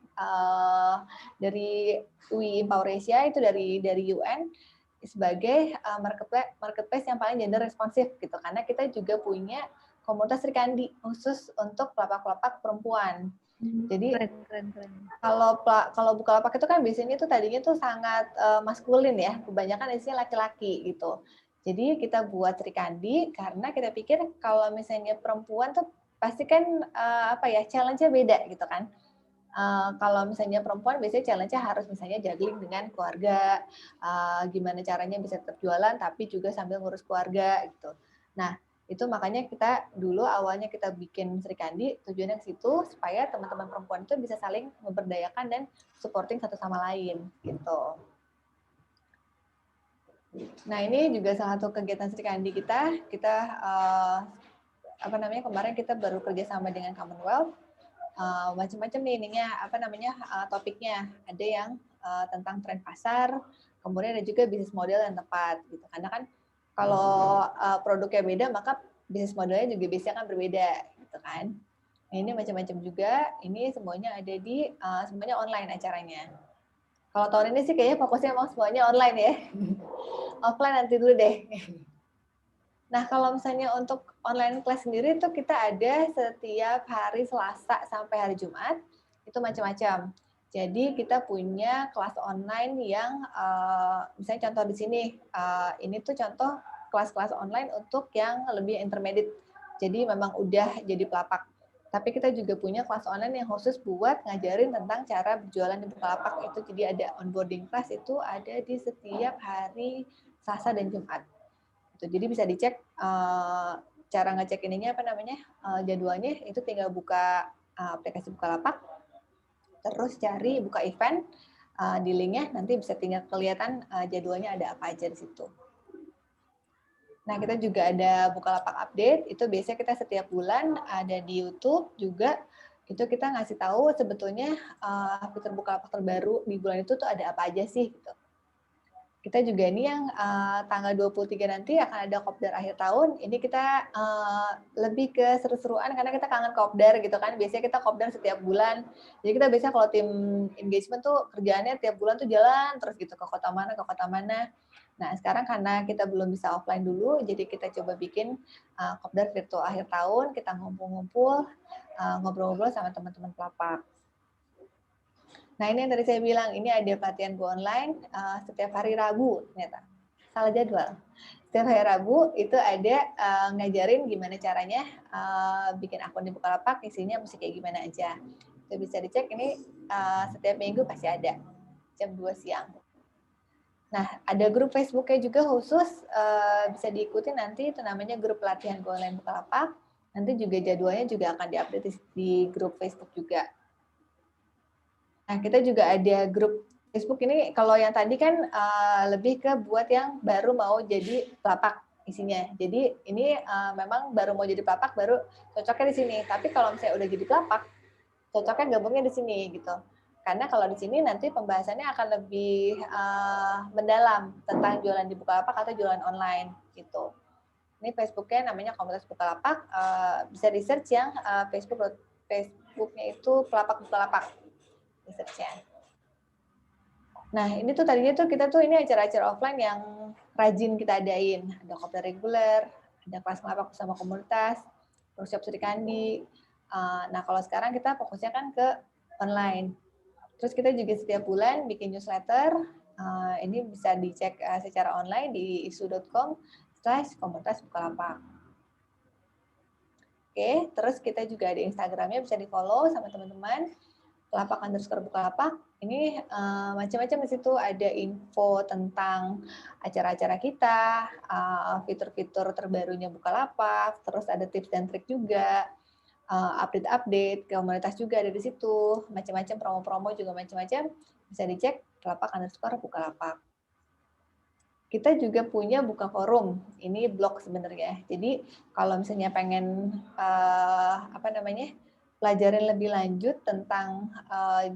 [SPEAKER 2] dari We Empower Asia, itu dari UN sebagai marketplace yang paling gender responsif gitu, karena kita juga punya komunitas Sri Kandi khusus untuk pelapak-pelapak perempuan. Jadi
[SPEAKER 3] keren.
[SPEAKER 2] kalau Bukalapak itu kan biasanya tuh tadinya tuh sangat maskulin ya, kebanyakan isinya laki-laki gitu. Jadi kita buat Sri Kandi karena kita pikir kalau misalnya perempuan tuh pasti kan challenge-nya beda gitu kan. Kalau misalnya perempuan biasanya challenge-nya harus misalnya juggling dengan keluarga, gimana caranya bisa tetap jualan tapi juga sambil ngurus keluarga gitu. Nah, itu makanya kita dulu awalnya kita bikin Sri Kandi tujuannya ke situ supaya teman-teman perempuan itu bisa saling memberdayakan dan supporting satu sama lain gitu. Nah, ini juga salah satu kegiatan Sri Kandi kita kemarin kita baru kerja sama dengan Commonwealth. Macam-macam nih topiknya. Ada yang tentang tren pasar, kemudian ada juga bisnis model yang tepat gitu. Karena kan kalau produknya beda, maka bisnis modelnya juga biasanya kan berbeda gitu kan. Nah, ini macam-macam juga. Ini semuanya ada di semuanya online acaranya. Kalau tahun ini sih kayaknya fokusnya emang semuanya online ya. Offline nanti dulu deh. Nah, kalau misalnya untuk online class sendiri itu kita ada setiap hari Selasa sampai hari Jumat, itu macam-macam. Jadi kita punya kelas online yang misalnya contoh di sini, ini tuh contoh kelas-kelas online untuk yang lebih intermediate. Jadi memang udah jadi pelapak. Tapi kita juga punya kelas online yang khusus buat ngajarin tentang cara berjualan di Bukalapak. Itu jadi ada onboarding class, itu ada di setiap hari Selasa dan Jumat. Jadi bisa dicek cara ngecek ininya jadwalnya, itu tinggal buka aplikasi Bukalapak, terus cari buka event di linknya, nanti bisa tinggal kelihatan jadwalnya ada apa aja di situ. Nah, kita juga ada Bukalapak update, itu biasanya kita setiap bulan ada di YouTube juga, itu kita ngasih tahu sebetulnya fitur Bukalapak terbaru di bulan itu tuh ada apa aja sih gitu. Kita juga ini yang tanggal 23 nanti akan ada kopdar akhir tahun. Ini kita lebih ke seru-seruan karena kita kangen kopdar gitu kan. Biasanya kita kopdar setiap bulan. Jadi kita biasanya kalau tim engagement tuh kerjaannya tiap bulan tuh jalan terus gitu ke kota mana. Nah, sekarang karena kita belum bisa offline dulu, jadi kita coba bikin kopdar virtual akhir tahun, kita ngumpul-ngumpul, ngobrol-ngobrol sama teman-teman pelapak. Nah, ini yang tadi saya bilang, ini ada pelatihan Go Online setiap hari Rabu, ternyata. Salah jadwal. Setiap hari Rabu itu ada ngajarin gimana caranya bikin akun di Bukalapak, isinya mesti kayak gimana aja. Itu bisa dicek, ini setiap minggu pasti ada, jam 2 siang. Nah, ada grup Facebooknya juga khusus, bisa diikuti nanti, itu namanya grup pelatihan Go Online Bukalapak. Nanti juga jadwalnya juga akan diupdate di grup Facebook juga. Nah, kita juga ada grup Facebook ini, kalau yang tadi kan lebih ke buat yang baru mau jadi pelapak isinya. Jadi ini memang baru mau jadi pelapak, baru cocoknya di sini. Tapi kalau misalnya udah jadi pelapak, cocoknya gabungnya di sini gitu. Karena kalau di sini nanti pembahasannya akan lebih mendalam tentang jualan di Bukalapak atau jualan online gitu. Ini Facebooknya namanya Komunitas Bukalapak, bisa di search yang Facebooknya itu Pelapak Bukalapak. Research-nya. Nah, ini tuh tadinya tuh kita tuh ini acara-acara offline yang rajin kita adain. Ada kopdar reguler, ada kelas pelapak bersama komunitas, workshop Sri Kandi. Nah, kalau sekarang kita fokusnya kan ke online. Terus kita juga setiap bulan bikin newsletter. Ini bisa dicek secara online di isu.com/komunitas Bukalapak. Oke, terus kita juga ada Instagramnya, bisa di-follow sama teman-teman. _Bukalapak. Ini macam-macam di situ, ada info tentang acara-acara kita, fitur-fitur terbarunya Bukalapak, terus ada tips dan trik juga, update-update komunitas juga ada di situ, macam-macam promo-promo juga macam-macam, bisa dicek _Bukalapak. Kita juga punya buka forum, ini blog sebenarnya. Jadi kalau misalnya pengen pelajarin lebih lanjut tentang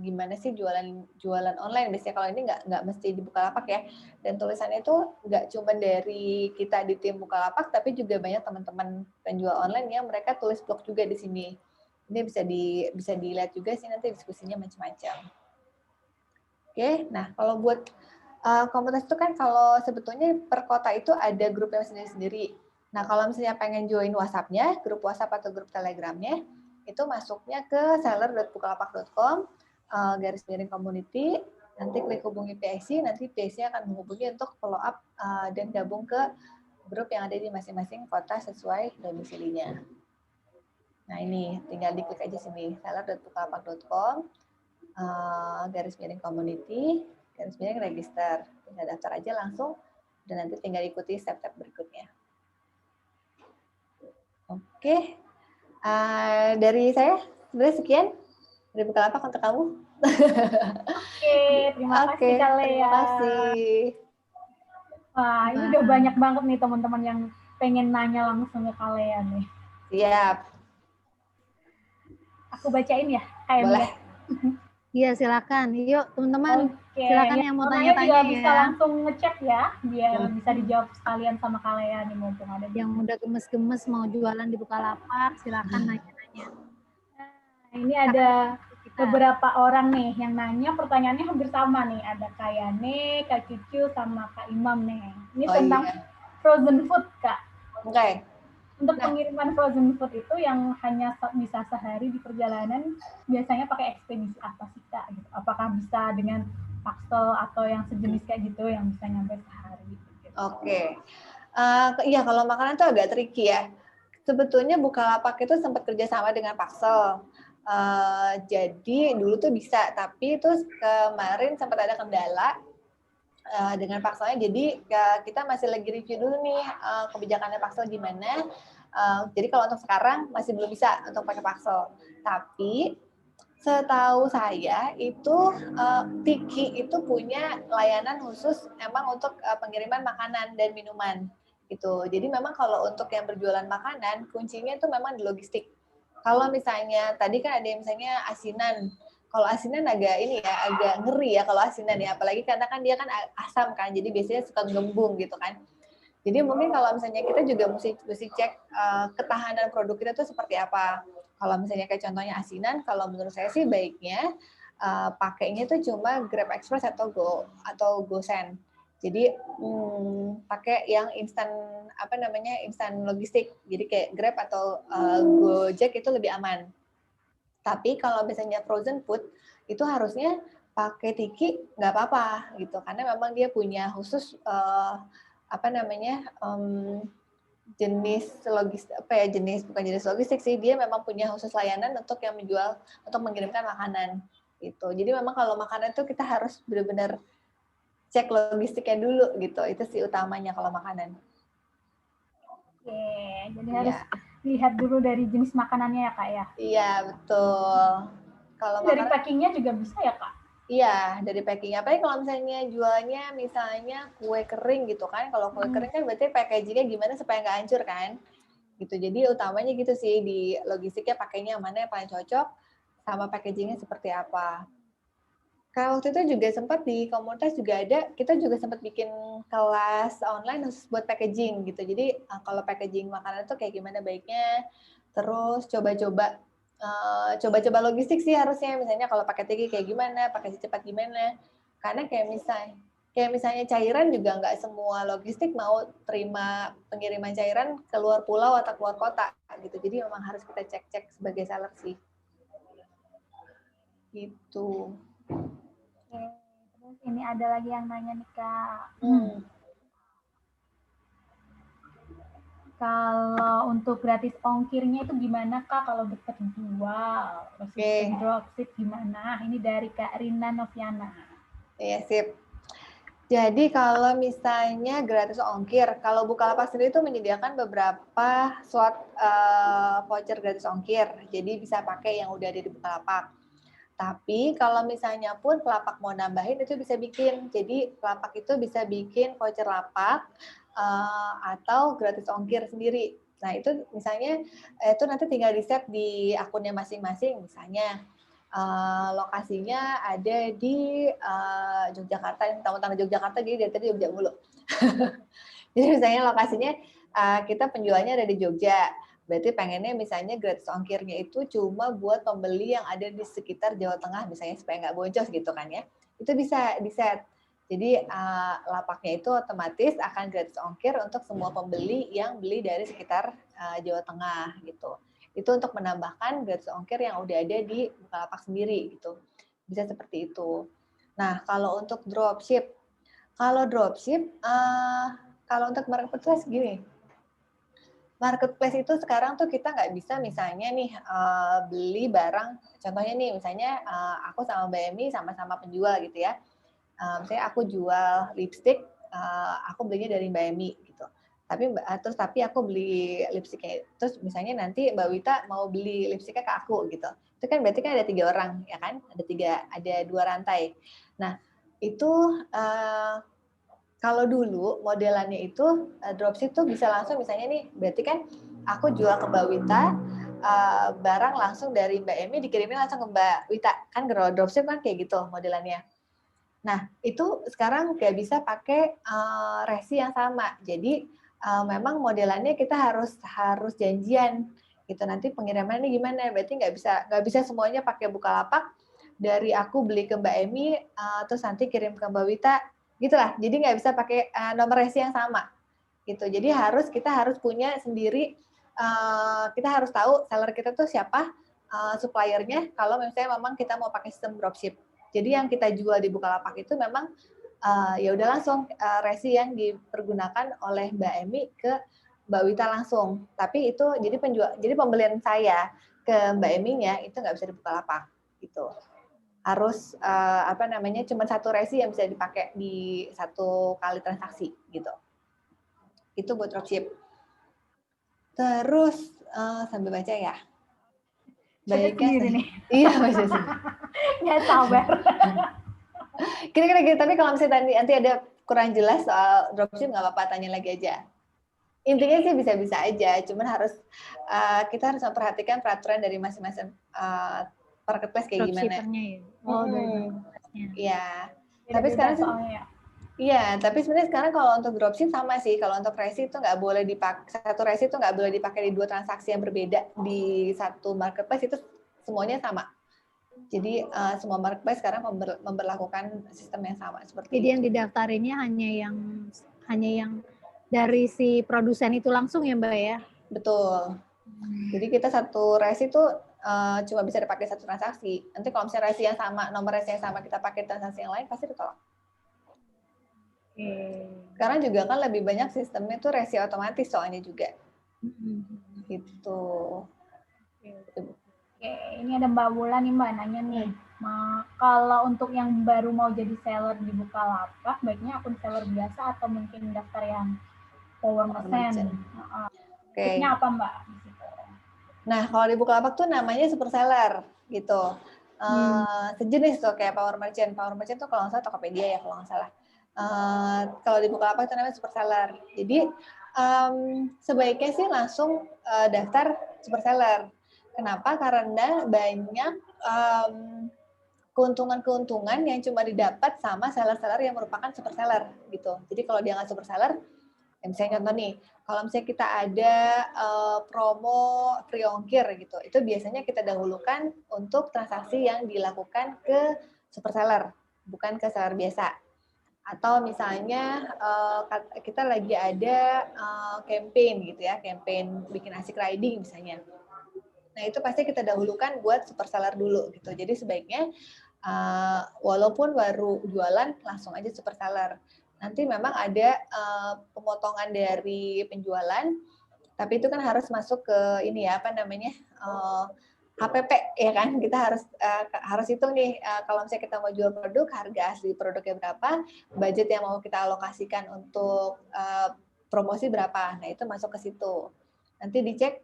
[SPEAKER 2] gimana sih jualan online, biasanya kalau ini nggak mesti di Bukalapak ya. Dan tulisannya itu nggak cuma dari kita di tim Bukalapak, tapi juga banyak teman-teman penjual online yang mereka tulis blog juga di sini. Ini bisa dilihat juga sih, nanti diskusinya macam-macam. Oke, nah kalau buat komunitas itu kan kalau sebetulnya per kota itu ada grupnya sendiri-sendiri. Nah, kalau misalnya pengen join WhatsApp-nya, grup WhatsApp atau grup Telegram-nya, itu masuknya ke seller.bukalapak.com, _community, nanti klik hubungi PIC, nanti PIC akan menghubungi untuk follow up dan gabung ke grup yang ada di masing-masing kota sesuai domisilinya. Nah, ini tinggal diklik aja sini, seller.bukalapak.com, _community, register, tinggal daftar aja langsung dan nanti tinggal ikuti step-step berikutnya. Oke, dari saya sebenarnya sekian dari Bukalapak untuk kamu.
[SPEAKER 1] Oke, terima kasih Kak Lea.
[SPEAKER 2] Terima kasih.
[SPEAKER 1] Wah, ini udah banyak banget nih teman-teman yang pengen nanya langsung ke Kak Lea nih.
[SPEAKER 2] Siap.
[SPEAKER 1] Aku bacain ya, kayak
[SPEAKER 2] boleh.
[SPEAKER 3] Iya, silakan. Yuk, teman-teman.
[SPEAKER 1] Oke,
[SPEAKER 3] Silakan yang mau tanya-tanya ya.
[SPEAKER 1] Bisa langsung ngechat ya, biar bisa dijawab sekalian sama Kak Lea nih mumpung ada.
[SPEAKER 3] Yang udah gemes-gemes mau jualan di Bukalapak, silakan nanya-nanya.
[SPEAKER 1] Nah, ini ada beberapa orang nih yang nanya, pertanyaannya hampir sama nih. Ada Kak Yane, Kak Cucu, sama Kak Imam nih. Ini tentang frozen food, Kak.
[SPEAKER 2] Oke.
[SPEAKER 1] Untuk pengiriman frozen food itu yang hanya bisa sehari di perjalanan, biasanya pakai ekspedisi apa sih, Kak? Gitu. Apakah bisa dengan parcel atau yang sejenis kayak gitu yang bisa nyampe sehari? Gitu.
[SPEAKER 2] Oke. Iya, kalau makanan itu agak tricky ya. Sebetulnya Bukalapak itu sempat kerjasama dengan parcel. Jadi dulu tuh bisa, tapi itu kemarin sempat ada kendala dengan parcelnya. Jadi kita masih lagi review dulu nih kebijakannya parcel gimana. Jadi kalau untuk sekarang masih belum bisa untuk pakai parcel. Tapi setahu saya itu Tiki itu punya layanan khusus emang untuk pengiriman makanan dan minuman gitu. Jadi memang kalau untuk yang berjualan makanan kuncinya itu memang di logistik. Kalau misalnya tadi kan ada yang misalnya asinan. Kalau asinan agak ini ya, agak ngeri ya kalau asinan ya, apalagi karena kan dia kan asam kan, jadi biasanya suka gembung gitu kan. Jadi mungkin kalau misalnya kita juga mesti cek ketahanan produk kita tuh seperti apa. Kalau misalnya kayak contohnya asinan, kalau menurut saya sih baiknya pakainya tuh cuma Grab Express atau GoSend. Jadi pakai yang instan instan logistik. Jadi kayak Grab atau Gojek itu lebih aman. Tapi kalau misalnya frozen food itu harusnya pakai Tiki nggak apa-apa gitu, karena memang dia punya khusus jenis logistik sih, dia memang punya khusus layanan untuk yang menjual, untuk mengirimkan makanan gitu. Jadi memang kalau makanan itu kita harus benar-benar cek logistiknya dulu gitu, itu sih utamanya kalau makanan.
[SPEAKER 1] Oke, jadi harus lihat dulu dari jenis makanannya ya Kak ya?
[SPEAKER 2] Iya, betul. Kalau
[SPEAKER 1] dari packingnya juga bisa ya Kak?
[SPEAKER 2] Iya, dari packing. Apalagi kalau misalnya jualnya misalnya kue kering gitu kan. Kalau kue kering kan berarti packagingnya gimana supaya nggak hancur kan. Gitu. Jadi utamanya gitu sih, di logistiknya pakainya mana yang paling cocok, sama packagingnya seperti apa. Kalau waktu itu juga sempat di komunitas juga ada, kita juga sempat bikin kelas online khusus buat packaging gitu. Jadi kalau packaging makanan itu kayak gimana baiknya, terus coba-coba logistik sih harusnya, misalnya kalau pakai Tiki kayak gimana, pakai cepat gimana. Karena kayak misalnya cairan juga nggak semua logistik mau terima pengiriman cairan keluar pulau atau keluar kota gitu. Jadi memang harus kita cek-cek sebagai seller sih. Gitu.
[SPEAKER 1] Oke, terus ini ada lagi yang nanya nih Kak. Kalau untuk gratis ongkirnya itu gimana Kak kalau terjual? Terus sistem dropship gimana? Ini dari Kak Rina Noviana.
[SPEAKER 2] Iya, sip. Jadi kalau misalnya gratis ongkir, kalau Bukalapak sendiri itu menyediakan beberapa slot voucher gratis ongkir. Jadi bisa pakai yang udah ada di Bukalapak. Tapi kalau misalnya pun Pelapak mau nambahin itu bisa bikin. Jadi Pelapak itu bisa bikin voucher lapak atau gratis ongkir sendiri. Nah itu misalnya itu nanti tinggal di-set di akunnya masing-masing. Misalnya lokasinya ada di Yogyakarta, tamu-tamu Yogyakarta, jadi dari tadi Jogja mulu. Jadi misalnya lokasinya kita penjualnya ada di Jogja. Berarti pengennya misalnya gratis ongkirnya itu cuma buat pembeli yang ada di sekitar Jawa Tengah misalnya supaya nggak boncos gitu kan ya. Itu bisa di-set. Jadi lapaknya itu otomatis akan gratis ongkir untuk semua pembeli yang beli dari sekitar Jawa Tengah gitu. Itu untuk menambahkan gratis ongkir yang udah ada di Bukalapak sendiri gitu. Bisa seperti itu. Nah, kalau untuk dropship, kalau untuk marketplace gini, marketplace itu sekarang tuh kita nggak bisa misalnya nih beli barang, contohnya nih misalnya aku sama Mbak Emi sama-sama penjual gitu ya, misalnya aku jual lipstick, aku belinya dari Mbak Emi gitu, tapi aku beli lipstiknya, terus misalnya nanti Mbak Wita mau beli lipstiknya ke aku gitu, itu kan berarti kan ada 3 orang ya kan, ada 2 rantai. Nah itu kalau dulu modelannya itu dropship tuh bisa langsung misalnya nih, berarti kan aku jual ke Mbak Wita, barang langsung dari Mbak Emi dikirimin langsung ke Mbak Wita, kan kalau dropship kan kayak gitu modelannya. Nah itu sekarang nggak bisa pakai resi yang sama, jadi memang modelannya kita harus janjian gitu, nanti pengirimannya gimana, berarti nggak bisa semuanya pakai Bukalapak, dari aku beli ke Mbak Emi, terus nanti kirim ke Mbak Wita, gitulah. Jadi nggak bisa pakai nomor resi yang sama, gitu. Jadi kita harus punya sendiri. Kita harus tahu seller kita tuh siapa, suppliernya. Kalau misalnya memang kita mau pakai sistem dropship. Jadi yang kita jual di Bukalapak itu memang ya udah langsung resi yang dipergunakan oleh Mbak Emi ke Mbak Wita langsung. Tapi itu jadi pembelian saya ke Mbak Eminya itu nggak bisa di Bukalapak, gitu. Harus cuma satu resi yang bisa dipakai di satu kali transaksi gitu. Itu buat dropship. Terus sambil baca ya.
[SPEAKER 1] Baiknya nih.
[SPEAKER 2] Iya, baca sih.
[SPEAKER 1] Nggak sabar.
[SPEAKER 2] Kira-kira gitu, tapi kalau misalnya nanti ada kurang jelas soal dropship nggak apa-apa, tanya lagi aja. Intinya sih bisa-bisa aja, cuman kita harus memperhatikan peraturan dari masing-masing marketplace kayak gimana.
[SPEAKER 3] Ya. Oh,
[SPEAKER 2] iya. Tapi sekarang tapi sebenarnya sekarang kalau untuk dropship sama sih. Kalau untuk resi itu nggak boleh dipakai, satu resi itu nggak boleh dipakai di 2 transaksi yang berbeda di satu marketplace, itu semuanya sama. Jadi semua marketplace sekarang memberlakukan sistem yang sama seperti
[SPEAKER 3] Jadi
[SPEAKER 2] itu.
[SPEAKER 3] yang didaftarinnya hanya yang dari si produsen itu langsung ya Mbak ya?
[SPEAKER 2] Betul. Jadi kita satu resi itu cuma bisa dipakai satu transaksi. Nanti kalau misalnya resi yang sama, nomor resi yang sama kita pakai transaksi yang lain, pasti ditolak. Sekarang juga kan lebih banyak sistemnya tuh resi otomatis soalnya juga. Gitu.
[SPEAKER 1] Oke, ini ada Mbak Wulan nih Mbak nanya nih. Kalau untuk yang baru mau jadi seller di Bukalapak, baiknya akun seller biasa atau mungkin daftar yang Power Merchant? Tipsnya apa Mbak?
[SPEAKER 2] Nah, kalau di Bukalapak tuh namanya super seller gitu. Sejenis tuh kayak Power Merchant. Power Merchant tuh kalau nggak salah Tokopedia ya kalau nggak salah. Kalau di Bukalapak itu namanya super seller. Jadi sebaiknya sih langsung daftar super seller. Kenapa? Karena banyak keuntungan-keuntungan yang cuma didapat sama seller-seller yang merupakan super seller gitu. Jadi kalau dia nggak super seller, ya misalnya contoh nih, kalau misalnya kita ada promo free ongkir gitu, itu biasanya kita dahulukan untuk transaksi yang dilakukan ke super seller, bukan ke seller biasa. Atau misalnya kita lagi ada campaign gitu ya, campaign bikin asik riding misalnya. Nah itu pasti kita dahulukan buat super seller dulu gitu. Jadi sebaiknya walaupun baru jualan langsung aja super seller. Nanti memang ada pemotongan dari penjualan, tapi itu kan harus masuk ke ini ya, apa namanya, HPP ya kan, kita harus hitung nih, kalau misalnya kita mau jual produk, harga asli produknya berapa, budget yang mau kita alokasikan untuk promosi berapa, nah itu masuk ke situ. Nanti dicek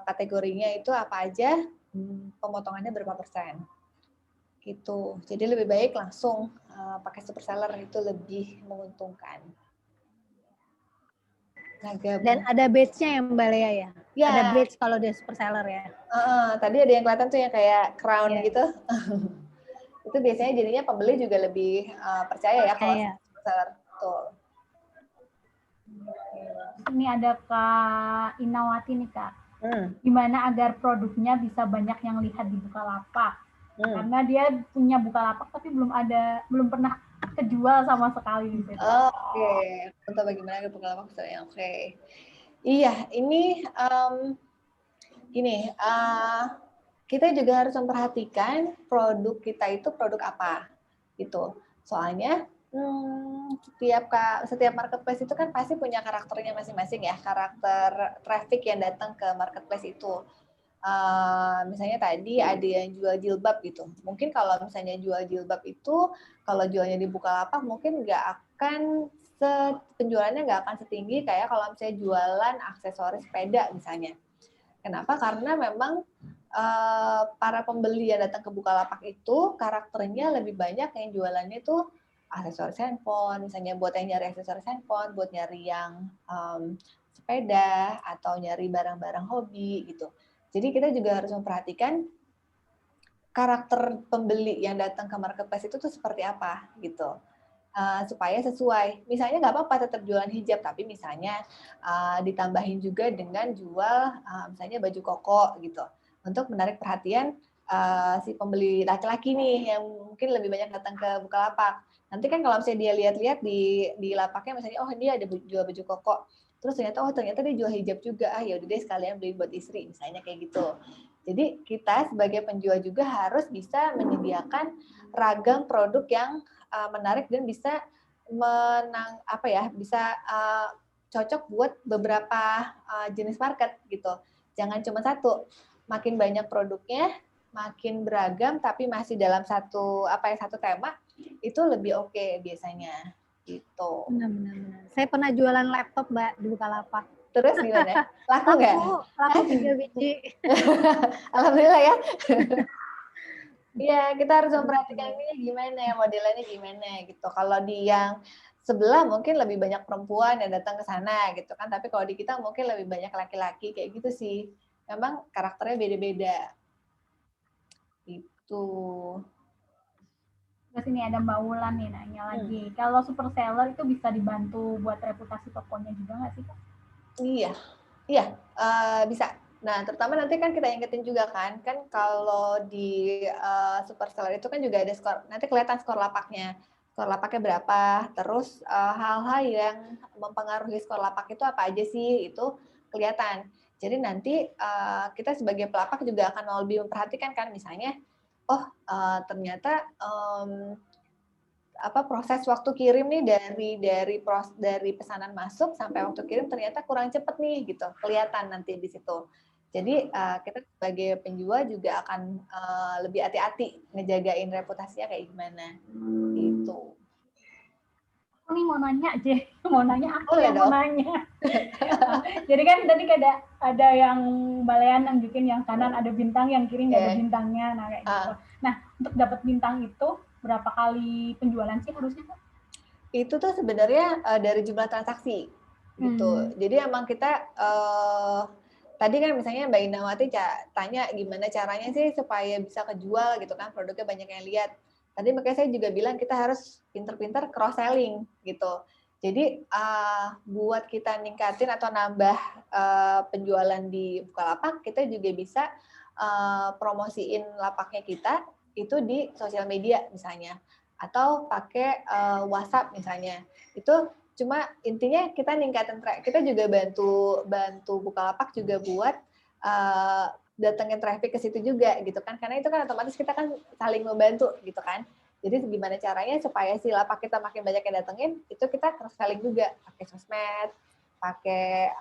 [SPEAKER 2] kategorinya itu apa aja, pemotongannya berapa persen. Gitu. Jadi lebih baik langsung pakai super seller, itu lebih menguntungkan. Nah,
[SPEAKER 3] Dan ada badge-nya ya Mbak Lea ya?
[SPEAKER 2] Ya.
[SPEAKER 3] Ada badge kalau dia super seller ya?
[SPEAKER 2] Tadi ada yang kelihatan tuh yang kayak crown gitu. Itu biasanya jadinya pembeli juga lebih percaya ya kalau super seller. Betul.
[SPEAKER 1] Ini ada Kak Inawati nih Kak. Gimana agar produknya bisa banyak yang lihat di Bukalapak? Karena dia punya Bukalapak tapi belum pernah kejual sama sekali gitu.
[SPEAKER 2] Oke. Untuk bagaimana agar Bukalapak bisa banyak? Oke. Iya, ini kita juga harus memperhatikan produk kita itu produk apa gitu. Soalnya setiap marketplace itu kan pasti punya karakternya masing-masing ya, karakter traffic yang datang ke marketplace itu. Misalnya tadi ada yang jual jilbab gitu. Mungkin kalau misalnya jual jilbab itu, kalau jualnya di Bukalapak mungkin penjualannya nggak akan setinggi kayak kalau misalnya jualan aksesoris sepeda misalnya. Kenapa? Karena memang para pembeli yang datang ke Bukalapak itu karakternya lebih banyak yang jualannya itu aksesoris handphone, misalnya buat yang nyari aksesoris handphone, buat nyari yang sepeda atau nyari barang-barang hobi gitu. Jadi kita juga harus memperhatikan karakter pembeli yang datang ke marketplace itu tuh seperti apa gitu. Supaya sesuai. Misalnya nggak apa-apa tetap jualan hijab, tapi misalnya ditambahin juga dengan jual misalnya baju koko gitu, untuk menarik perhatian si pembeli laki-laki nih yang mungkin lebih banyak datang ke Bukalapak. Nanti kan kalau misalnya dia lihat-lihat di lapaknya misalnya, oh dia ada jual baju koko, terus ternyata dia jual hijab juga, ya udah deh sekalian beli buat istri, misalnya kayak gitu. Jadi kita sebagai penjual juga harus bisa menyediakan ragam produk yang menarik dan bisa bisa cocok buat beberapa jenis market gitu. Jangan cuma satu. Makin banyak produknya, makin beragam, tapi masih dalam satu tema, itu lebih oke biasanya gitu.
[SPEAKER 3] Benar. Saya pernah jualan laptop Mbak di Bukalapak.
[SPEAKER 2] Terus gimana? Laku nggak?
[SPEAKER 3] Laku 3 biji.
[SPEAKER 2] Alhamdulillah ya. Iya, kita harus memperhatikan ini gimana, modelannya gimana gitu. Kalau di yang sebelah mungkin lebih banyak perempuan yang datang ke sana gitu kan, tapi kalau di kita mungkin lebih banyak laki-laki kayak gitu sih. Memang karakternya beda-beda. Itu.
[SPEAKER 1] Terus ini ada Mbak Wulan nih nanya lagi, kalau super seller itu bisa dibantu buat reputasi tokonya juga nggak sih Kak?
[SPEAKER 2] Iya, bisa. Nah, terutama nanti kan kita ingetin juga kan kalau di super seller itu kan juga ada skor, nanti kelihatan skor lapaknya berapa, terus hal-hal yang mempengaruhi skor lapak itu apa aja sih, itu kelihatan. Jadi nanti kita sebagai pelapak juga akan lebih memperhatikan kan, misalnya, ternyata proses waktu kirim nih dari pesanan masuk sampai waktu kirim ternyata kurang cepat nih gitu, kelihatan nanti di situ. Jadi kita sebagai penjual juga akan lebih hati-hati ngejagain reputasinya kayak gimana gitu.
[SPEAKER 1] Ini mau nanya mau nanya nanya. Jadi kan tadi ada yang Mbak Lea nunjukin yang kanan ada bintang, yang kiri nggak ada bintangnya, nah kayak gitu. Nah, untuk dapat bintang itu berapa kali penjualan sih harusnya Kak?
[SPEAKER 2] Itu tuh sebenarnya dari jumlah transaksi gitu. Jadi emang kita tadi kan misalnya Mbak Indawati tanya gimana caranya sih supaya bisa kejual gitu kan, produknya banyak yang lihat. Tadi makanya saya juga bilang kita harus pinter-pinter cross selling gitu. Jadi buat kita ningkatin atau nambah penjualan di Bukalapak, kita juga bisa promosiin lapaknya kita itu di sosial media misalnya, atau pakai WhatsApp misalnya. Itu cuma intinya kita ningkatin, kita juga bantu Bukalapak juga buat datengin traffic ke situ juga gitu kan, karena itu kan otomatis kita kan saling membantu gitu kan. Jadi gimana caranya supaya si lapak kita makin banyak yang datengin, itu kita cross selling juga pakai sosmed, pakai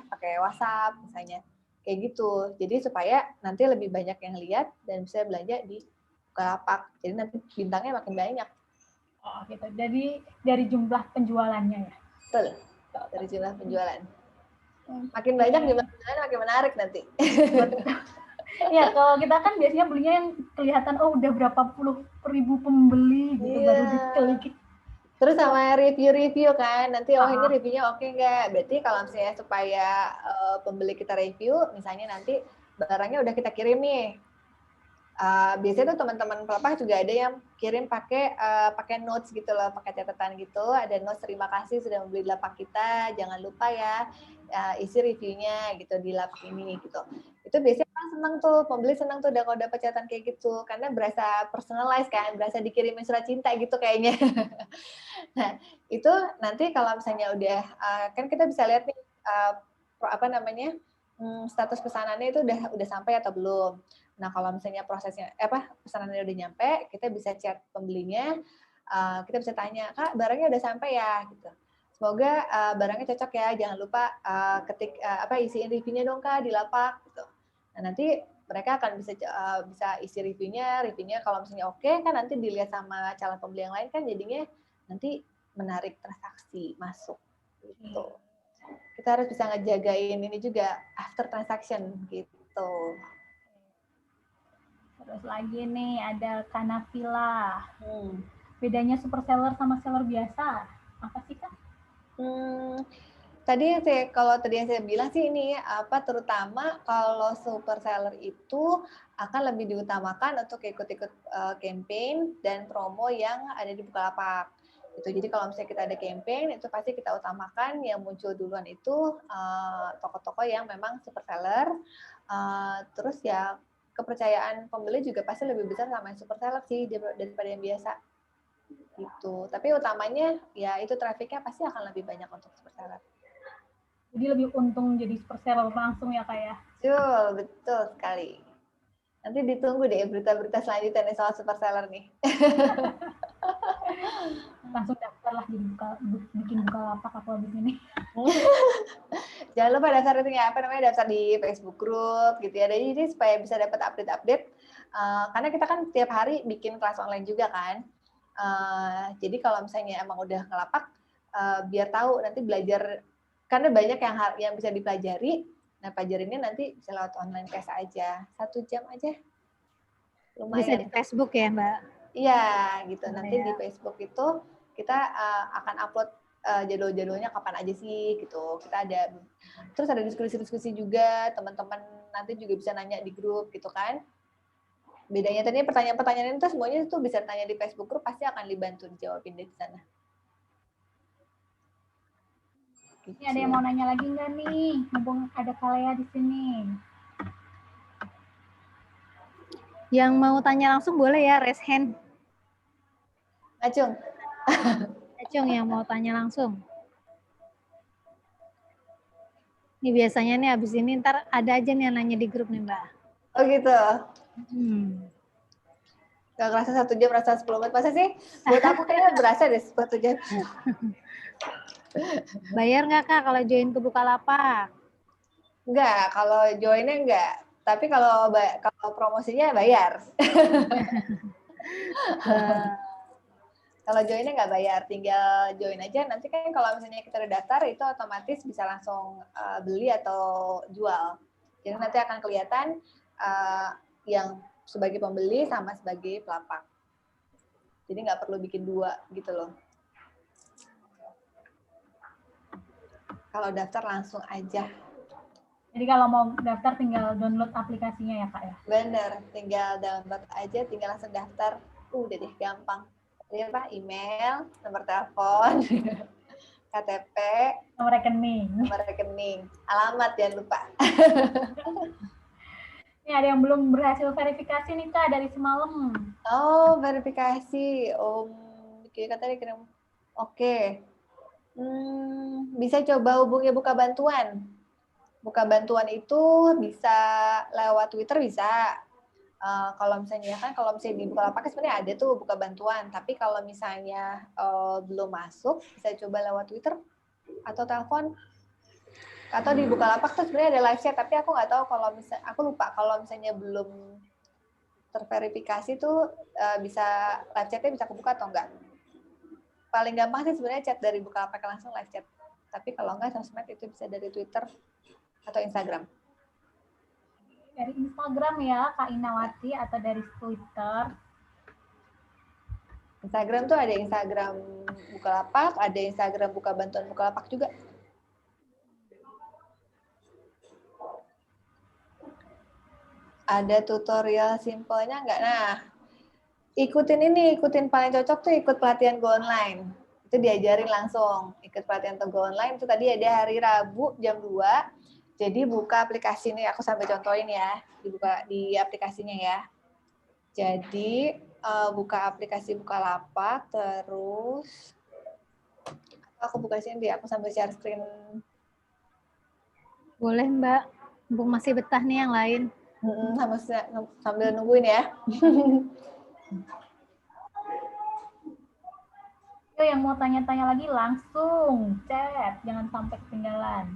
[SPEAKER 2] pakai WhatsApp misalnya kayak gitu. Jadi supaya nanti lebih banyak yang lihat dan bisa belanja di Bukalapak. Jadi nanti bintangnya makin banyak.
[SPEAKER 1] Oh gitu. Jadi dari jumlah penjualannya ya.
[SPEAKER 2] Betul. Dari jumlah penjualan. Makin banyak jumlah penjualan makin menarik nanti.
[SPEAKER 1] Ya, kalau kita kan biasanya belinya yang kelihatan udah berapa puluh ribu pembeli gitu baru diklik.
[SPEAKER 2] Terus sama review-review kan, nanti ini reviewnya oke nggak? Berarti kalau misalnya supaya pembeli kita review, misalnya nanti barangnya udah kita kirim nih. Biasanya tuh teman-teman pelapak juga ada yang kirim pakai notes gitu loh, pakai catatan gitu. Ada notes terima kasih sudah membeli di lapak kita, jangan lupa ya isi reviewnya gitu di lapak ini gitu. Itu biasanya kan seneng tuh, pembeli seneng tuh udah kalau dapat catatan kayak gitu, karena berasa personalized kan, berasa dikirimin surat cinta gitu kayaknya. Nah itu nanti kalau misalnya udah kan kita bisa lihat nih status pesanannya itu udah sampai atau belum. Nah, kalau misalnya pesanannya udah nyampe, kita bisa chat pembelinya, kita bisa tanya, Kak, barangnya udah sampai ya, gitu. Semoga barangnya cocok ya, jangan lupa isiin reviewnya dong, Kak, di lapak, gitu. Nah, nanti mereka akan bisa isi reviewnya kalau misalnya oke, kan nanti dilihat sama calon pembeli yang lain kan jadinya nanti menarik transaksi masuk, gitu. Kita harus bisa ngejagain ini juga after transaction, gitu.
[SPEAKER 1] Terus lagi nih ada Kanafila. Bedanya super seller sama seller biasa apa sih Kak?
[SPEAKER 2] Kalau tadi yang saya bilang sih ini terutama kalau super seller itu akan lebih diutamakan untuk ikut-ikut campaign dan promo yang ada di Bukalapak. Gitu. Jadi kalau misalnya kita ada campaign itu pasti kita utamakan yang muncul duluan itu toko-toko yang memang super seller. Terus ya kepercayaan pembeli juga pasti lebih besar sama yang super seller sih daripada yang biasa gitu. Tapi utamanya ya itu trafficnya pasti akan lebih banyak untuk super seller.
[SPEAKER 1] Jadi lebih untung jadi super seller langsung ya Kak ya?
[SPEAKER 2] Betul sekali. Nanti ditunggu deh berita-berita selanjutnya nih soal super seller nih.
[SPEAKER 1] Langsung daftar lah jadi bikin Bukalapak aku habis ini.
[SPEAKER 2] Jangan lupa daftar daftar di Facebook group gitu ya. Jadi supaya bisa dapat update-update. Karena kita kan tiap hari bikin kelas online juga kan. Jadi kalau misalnya emang udah ngelapak, biar tahu nanti belajar, karena banyak yang bisa dipelajari. Nah, pelajarinnya nanti bisa lewat online class aja. 1 jam aja. Lumayan.
[SPEAKER 3] Bisa di Facebook ya, Mbak?
[SPEAKER 2] Iya, gitu. Nanti di Facebook itu kita akan upload jadwal-jadwalnya kapan aja sih gitu. Terus ada diskusi-diskusi juga, teman-teman nanti juga bisa nanya di grup gitu kan. Bedanya tadi pertanyaan-pertanyaan itu semuanya itu bisa tanya di Facebook group, pasti akan dibantu dijawabin di sana.
[SPEAKER 1] Ini ada yang mau nanya lagi nggak nih? Mumpung ada Kalea di sini.
[SPEAKER 3] Yang mau tanya langsung boleh ya, raise hand.
[SPEAKER 2] Acung.
[SPEAKER 3] Acung yang mau tanya langsung. Ini biasanya nih abis ini ntar ada aja nih yang nanya di grup nih Mbak.
[SPEAKER 2] Oh gitu. Gak ngerasa 1 jam, rasa 10 menit. Masa sih? Buat aku kayaknya berasa deh 1 jam.
[SPEAKER 3] Bayar nggak Kak kalau join ke Bukalapak?
[SPEAKER 2] Enggak, kalau joinnya enggak. Tapi kalau promosinya bayar. Kalau joinnya nggak bayar, tinggal join aja. Nanti kan kalau misalnya kita udah daftar, itu otomatis bisa langsung beli atau jual. Jadi nanti akan kelihatan yang sebagai pembeli sama sebagai pelapak. Jadi nggak perlu bikin 2 gitu loh. Kalau daftar langsung aja.
[SPEAKER 1] Jadi kalau mau daftar tinggal download aplikasinya ya Kak ya?
[SPEAKER 2] Bener, tinggal download aja, tinggal langsung daftar. Udah deh, gampang. Jadi apa? Email, nomor telepon, KTP,
[SPEAKER 1] nomor rekening,
[SPEAKER 2] alamat jangan lupa.
[SPEAKER 1] Ini ada yang belum berhasil verifikasi nih Kak dari semalam.
[SPEAKER 2] Oh, verifikasi. Kita tadi kirim. Oke. Bisa coba hubungi Buka Bantuan. buka bantuan itu bisa lewat Twitter bisa. Kalau misalnya di Bukalapak sebenarnya ada tuh buka bantuan, tapi kalau misalnya belum masuk bisa coba lewat Twitter atau telepon, atau di Bukalapak tuh sebenarnya ada live chat, tapi aku nggak tahu aku lupa kalau misalnya belum terverifikasi tuh bisa live chatnya bisa kebuka atau enggak. Paling gampang sih sebenarnya chat dari Bukalapak langsung live chat, tapi kalau enggak sosmed itu bisa dari Twitter atau Instagram.
[SPEAKER 1] Dari Instagram ya, Kak Inawati, atau dari Twitter?
[SPEAKER 2] Instagram tuh ada Instagram Bukalapak, ada Instagram buka bantuan Bukalapak juga. Ada tutorial simpelnya nggak? Nah, ikutin paling cocok tuh ikut pelatihan Go Online. Itu diajarin langsung. Ikut pelatihan Go Online itu tadi ada hari Rabu jam 2. Jadi buka aplikasi ini, aku sampai contohin ya, dibuka di aplikasinya ya. Jadi buka aplikasi Bukalapak, terus aku buka sini, aku sambil share screen.
[SPEAKER 3] Boleh Mbak, mumpung masih betah nih yang lain.
[SPEAKER 2] Sambil nungguin ya.
[SPEAKER 1] Yuk, yang mau tanya-tanya lagi langsung chat, jangan sampai ketinggalan.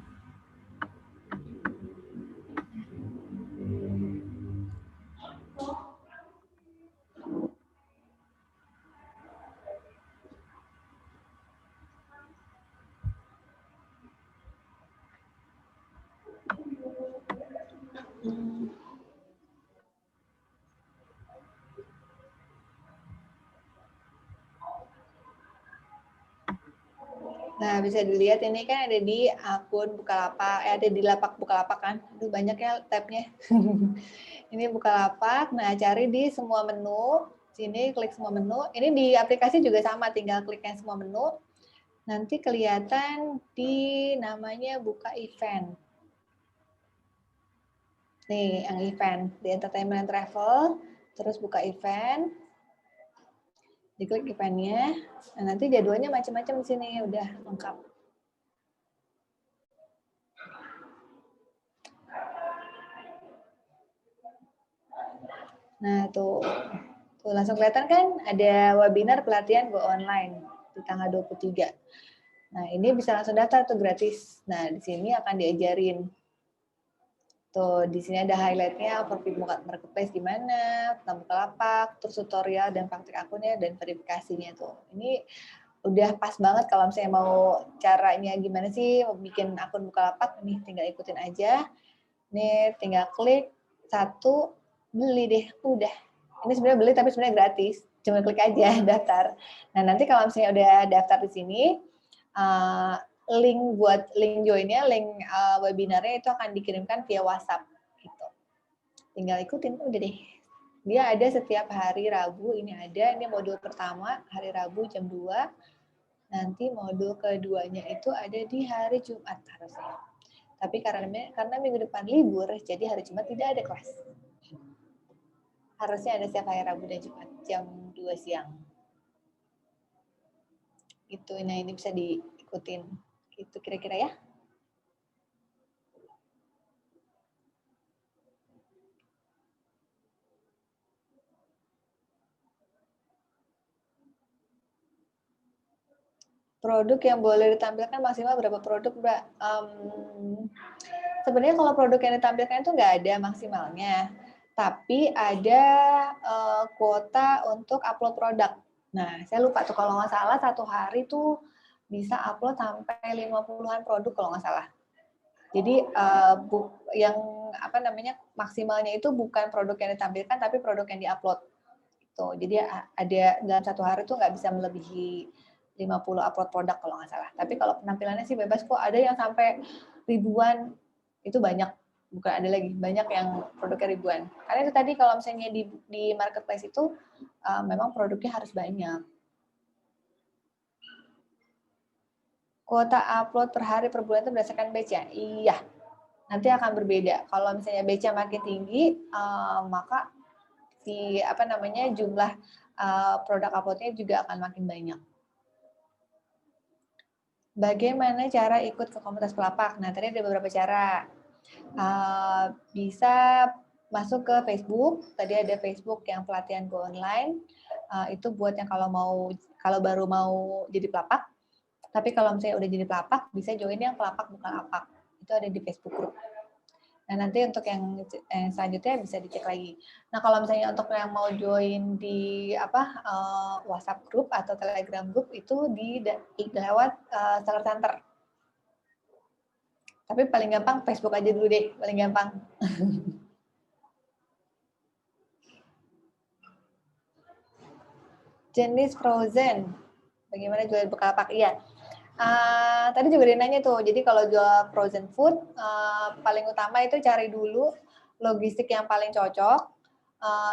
[SPEAKER 2] Nah, bisa dilihat ini kan ada di akun Bukalapak, ada di lapak Bukalapak kan. Aduh, banyak ya tabnya. Ini Bukalapak, nah cari di semua menu, sini klik semua menu. Ini di aplikasi juga sama, tinggal klik yang semua menu. Nanti kelihatan di namanya buka event. Nih, yang event, di entertainment and travel, terus buka event. Diklik eventnya, nah nanti jadwalnya macam-macam di sini, udah lengkap. Nah, tuh langsung kelihatan kan ada webinar pelatihan Go Online di tanggal 23. Nah, ini bisa langsung daftar tuh gratis. Nah, di sini akan diajarin. Tuh, di sini ada highlight-nya, overview marketplace gimana, tentang Bukalapak, terus tutorial dan praktik akunnya, dan verifikasinya tuh. Ini udah pas banget kalau misalnya mau caranya gimana sih bikin akun Bukalapak, nih tinggal ikutin aja. Nih tinggal klik, satu, beli deh, udah. Ini sebenarnya beli tapi sebenarnya gratis, cuma klik aja daftar. Nah, nanti kalau misalnya udah daftar di sini, link joinnya, link webinarnya itu akan dikirimkan via WhatsApp gitu. Tinggal ikutin udah deh. Dia ada setiap hari Rabu, ini modul pertama hari Rabu jam 2. Nanti modul keduanya itu ada di hari Jumat harusnya. Tapi karena minggu depan libur, jadi hari Jumat tidak ada kelas. Harusnya ada setiap hari Rabu dan Jumat jam 2 siang. Gitu, nah ini bisa diikutin. Gitu kira-kira ya. Produk yang boleh ditampilkan maksimal berapa produk, Mbak? Sebenarnya kalau produk yang ditampilkan itu nggak ada maksimalnya, tapi ada kuota untuk upload produk. Nah, saya lupa tuh kalau nggak salah satu hari tuh bisa upload sampai 50-an produk kalau nggak salah. Jadi yang maksimalnya itu bukan produk yang ditampilkan, tapi produk yang diupload. Gitu. Jadi ada dalam satu hari tuh nggak bisa melebihi 50 upload produk kalau nggak salah. Tapi kalau penampilannya sih bebas kok. Ada yang sampai ribuan, itu banyak. Bukan ada lagi, banyak yang produknya ribuan. Karena itu tadi kalau misalnya di marketplace itu memang produknya harus banyak. Kuota upload per hari per bulan itu berdasarkan batch ya? Iya. Nanti akan berbeda. Kalau misalnya batch-nya makin tinggi, maka jumlah produk upload-nya juga akan makin banyak. Bagaimana cara ikut ke komunitas Bukalapak? Nah, tadi ada beberapa cara. Bisa masuk ke Facebook. Tadi ada Facebook yang pelatihan Go Online. Itu buat yang kalau baru mau jadi pelapak. Tapi kalau misalnya udah jadi pelapak, bisa join yang pelapak Bukalapak. Itu ada di Facebook Group. Nah, nanti untuk yang selanjutnya bisa dicek lagi. Nah, kalau misalnya untuk yang mau join di WhatsApp Group atau Telegram Group itu lewat Seller Center. Tapi paling gampang Facebook aja dulu deh, paling gampang. Jenis frozen, bagaimana jual Bukalapak? Iya. Tadi juga dia nanya tuh, jadi kalau jual frozen food, paling utama itu cari dulu logistik yang paling cocok,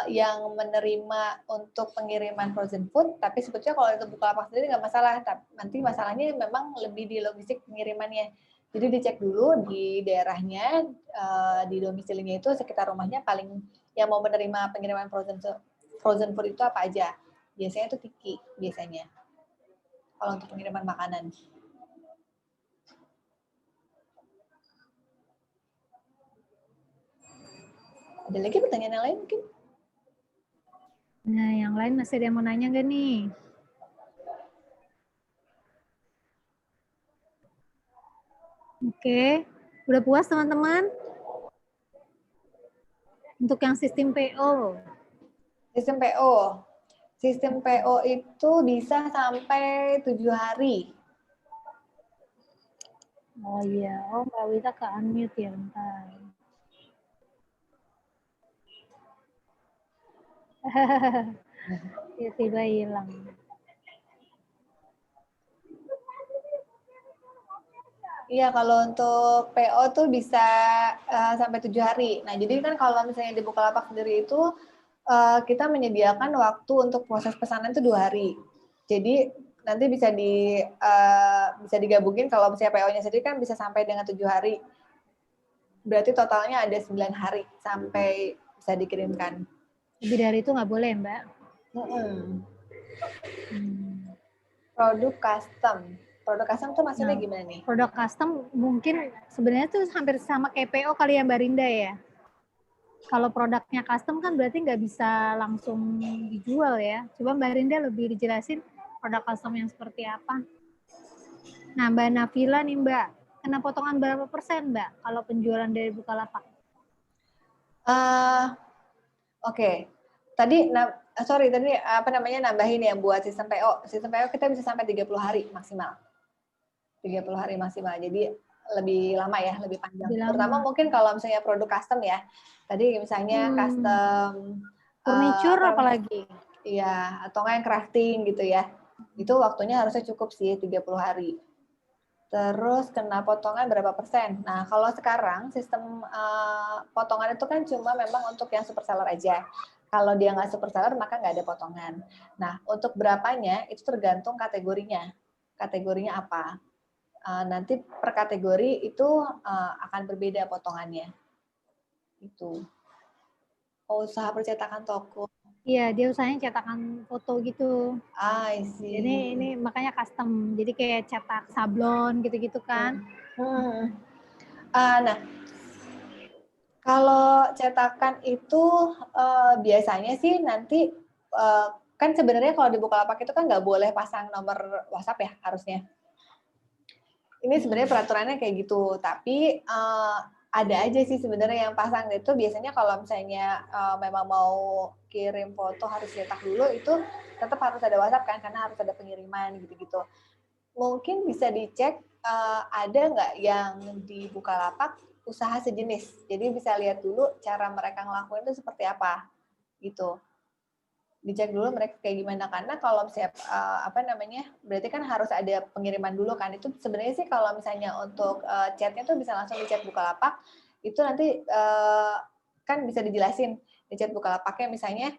[SPEAKER 2] yang menerima untuk pengiriman frozen food, tapi sebetulnya kalau itu Bukalapak sendiri nggak masalah, nanti masalahnya memang lebih di logistik pengirimannya. Jadi dicek dulu di daerahnya, di domisilinya itu sekitar rumahnya paling yang mau menerima pengiriman frozen food itu apa aja. Biasanya itu Tiki, biasanya. Kalau untuk pengiriman makanan. Ada lagi pertanyaan yang lain mungkin?
[SPEAKER 3] Nah, yang lain masih ada yang mau nanya nggak nih? Oke, udah puas teman-teman? Untuk yang sistem PO.
[SPEAKER 2] Sistem PO. Sistem PO itu bisa sampai 7 hari.
[SPEAKER 3] Oh iya, Mbak Wita ke unmute ya, bentar. Tiba-tiba hilang.
[SPEAKER 2] Iya, kalau untuk PO tuh bisa sampai 7 hari. Nah, jadi kan kalau misalnya di Bukalapak sendiri itu kita menyediakan waktu untuk proses pesanan itu 2 hari. Jadi nanti bisa digabungin kalau misalnya PO-nya sendiri kan bisa sampai dengan 7 hari. Berarti totalnya ada 9 hari sampai bisa dikirimkan.
[SPEAKER 3] Lebih dari itu nggak boleh, Mbak?
[SPEAKER 2] Produk custom. Produk custom tuh maksudnya gimana nih?
[SPEAKER 3] Produk custom mungkin sebenarnya tuh hampir sama kayak PO kali ya Mbak Rinda ya. Kalau produknya custom kan berarti nggak bisa langsung dijual ya. Coba Mbak Rinda lebih dijelasin produk custom yang seperti apa. Nah Mbak Nafila nih Mbak, kena potongan berapa persen Mbak kalau penjualan dari Bukalapak?
[SPEAKER 2] Oke. Tadi nambahin ya buat sistem PO. Sistem PO kita bisa sampai 30 hari maksimal. 30 hari maksimal. Jadi lebih lama ya, lebih panjang. Terutama mungkin kalau misalnya produk custom ya. Tadi misalnya custom
[SPEAKER 3] furniture apalagi.
[SPEAKER 2] Iya, atau nggak yang crafting gitu ya. Itu waktunya harusnya cukup sih 30 hari. Terus kena potongan berapa persen? Nah, kalau sekarang sistem potongan itu kan cuma memang untuk yang super seller aja. Kalau dia nggak super seller, maka nggak ada potongan. Nah, untuk berapanya itu tergantung kategorinya. Kategorinya apa? Nanti per kategori itu akan berbeda potongannya. Itu. Usaha percetakan toko.
[SPEAKER 3] Iya, dia usahanya cetakan foto gitu.
[SPEAKER 2] I see.
[SPEAKER 3] Jadi ini makanya custom. Jadi kayak cetak sablon gitu-gitu kan.
[SPEAKER 2] Nah, kalau cetakan itu biasanya sih nanti kan sebenarnya kalau di Bukalapak itu kan nggak boleh pasang nomor WhatsApp ya harusnya. Ini sebenarnya peraturannya kayak gitu, tapi ada aja sih sebenarnya yang pasang itu biasanya kalau misalnya memang mau kirim foto harus cetak dulu itu tetap harus ada WhatsApp kan karena harus ada pengiriman gitu-gitu. Mungkin bisa dicek ada nggak yang di Bukalapak usaha sejenis. Jadi bisa lihat dulu cara mereka ngelakuin itu seperti apa gitu. Dicek dulu mereka kayak gimana karena kalau misalnya berarti kan harus ada pengiriman dulu kan. Itu sebenarnya sih kalau misalnya untuk chatnya tuh bisa langsung di chat Bukalapak itu nanti kan bisa dijelasin di chat Bukalapaknya misalnya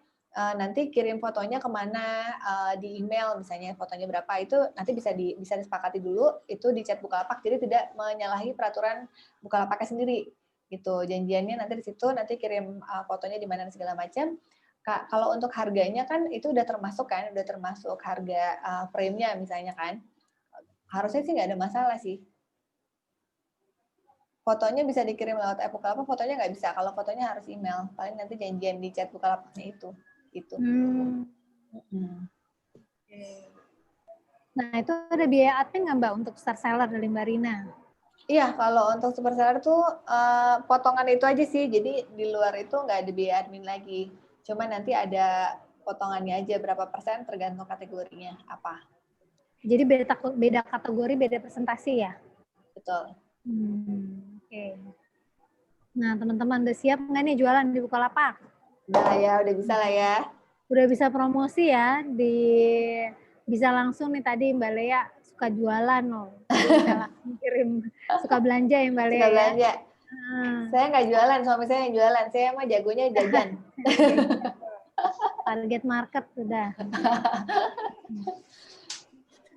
[SPEAKER 2] nanti kirim fotonya kemana di email misalnya fotonya berapa itu nanti bisa disepakati dulu itu di chat Bukalapak jadi tidak menyalahi peraturan Bukalapaknya sendiri gitu janjiannya nanti di situ nanti kirim fotonya di mana segala macam. Kalau untuk harganya kan itu udah termasuk harga frame-nya misalnya kan harusnya sih nggak ada masalah sih. Fotonya bisa dikirim lewat app Bukalapak, fotonya nggak bisa. Kalau fotonya harus email. Paling nanti janjian di chat Bukalapaknya itu. Gitu.
[SPEAKER 3] Nah, itu ada biaya admin nggak Mbak untuk start seller dari Mbak Rina?
[SPEAKER 2] Iya, kalau untuk super seller tuh potongan itu aja sih. Jadi di luar itu nggak ada biaya admin lagi. Cuma nanti ada potongannya aja berapa persen tergantung kategorinya apa.
[SPEAKER 3] Jadi beda kategori, beda presentasi ya?
[SPEAKER 2] Betul.
[SPEAKER 3] Oke. Nah, teman-teman udah siap nggak nih jualan di Bukalapak?
[SPEAKER 2] Udah ya, udah bisa lah ya.
[SPEAKER 3] Udah bisa promosi ya, bisa langsung nih tadi Mbak Lea suka jualan loh. Jadi bisa langsung kirim, suka belanja ya Mbak Lea
[SPEAKER 2] Suka belanja.
[SPEAKER 3] ya?
[SPEAKER 2] Saya nggak jualan, suami saya yang jualan. Saya mah jagonya jajan.
[SPEAKER 3] Target market sudah.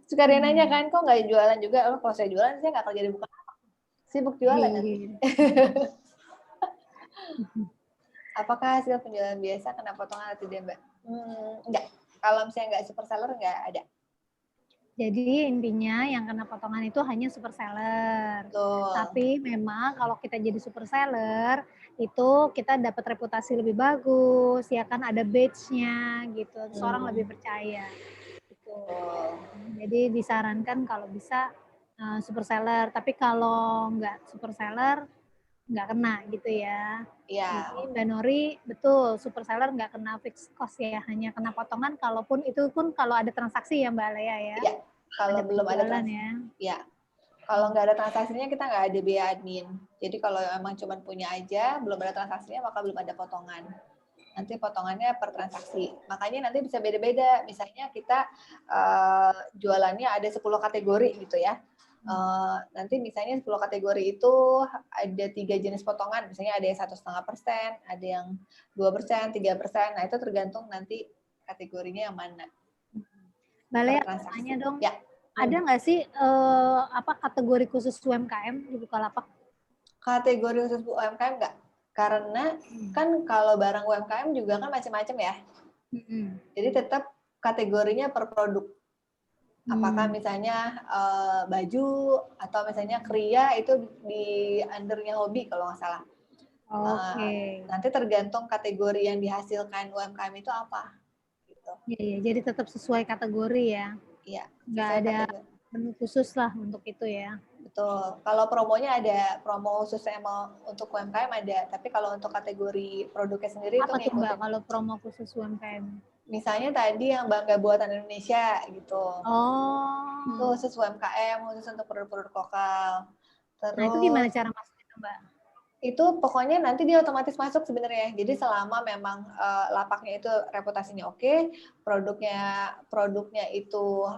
[SPEAKER 2] Suka dia nanya kan, kok nggak jualan juga? Oh, kalau saya jualan, saya nggak kerja di Bukalapak. Sibuk jualan nanti. Apakah hasil penjualan biasa kena potongan atau tidak, Mbak? Enggak. Kalau misalnya nggak super seller, nggak ada.
[SPEAKER 3] Jadi intinya yang kena potongan itu hanya super seller.
[SPEAKER 2] Betul.
[SPEAKER 3] Tapi memang kalau kita jadi super seller, itu kita dapat reputasi lebih bagus, ya kan ada badge-nya gitu. Terus orang lebih percaya. Gitu. Jadi disarankan kalau bisa super seller. Tapi kalau nggak super seller, nggak kena gitu ya.
[SPEAKER 2] Iya.
[SPEAKER 3] Jadi Mbak Nori, betul, super seller nggak kena fixed cost ya, hanya kena potongan kalaupun itu pun kalau ada transaksi ya Mbak Lea ya.
[SPEAKER 2] Iya, kalau belum ada transaksi.
[SPEAKER 3] Ya.
[SPEAKER 2] Ya. Kalau nggak ada transaksinya kita nggak ada biaya admin. Jadi kalau emang cuma punya aja, belum ada transaksinya maka belum ada potongan. Nanti potongannya per transaksi. Makanya nanti bisa beda-beda. Misalnya kita jualannya ada 10 kategori gitu ya. Nanti misalnya 10 kategori itu ada 3 jenis potongan. Misalnya ada yang 1,5%, ada yang 2%, 3%. Nah itu tergantung nanti kategorinya yang mana.
[SPEAKER 3] Mbak Lea, tanya dong.
[SPEAKER 2] Ya.
[SPEAKER 3] Ada nggak sih kategori khusus UMKM di Bukalapak?
[SPEAKER 2] Kategori khusus UMKM nggak, karena kan kalau barang UMKM juga kan macam-macam ya. Jadi tetap kategorinya per produk. Apakah misalnya baju atau misalnya kriya itu di undernya hobi kalau nggak salah. Nanti tergantung kategori yang dihasilkan UMKM itu apa. Gitu.
[SPEAKER 3] Iya, jadi tetap sesuai kategori ya.
[SPEAKER 2] Iya.
[SPEAKER 3] Nggak ada menu khusus lah untuk itu ya.
[SPEAKER 2] Betul. Kalau promonya ada, promo khusus emang untuk UMKM ada. Tapi kalau untuk kategori produknya sendiri
[SPEAKER 3] apa
[SPEAKER 2] itu
[SPEAKER 3] tuh Mbak kalau promo khusus UMKM?
[SPEAKER 2] Misalnya tadi yang bangga buatan Indonesia gitu. Itu khusus UMKM, khusus untuk produk-produk lokal. Terus,
[SPEAKER 3] nah itu gimana cara masuknya Mbak?
[SPEAKER 2] Itu pokoknya nanti dia otomatis masuk sebenarnya. Jadi selama memang lapaknya itu reputasinya oke, produknya itu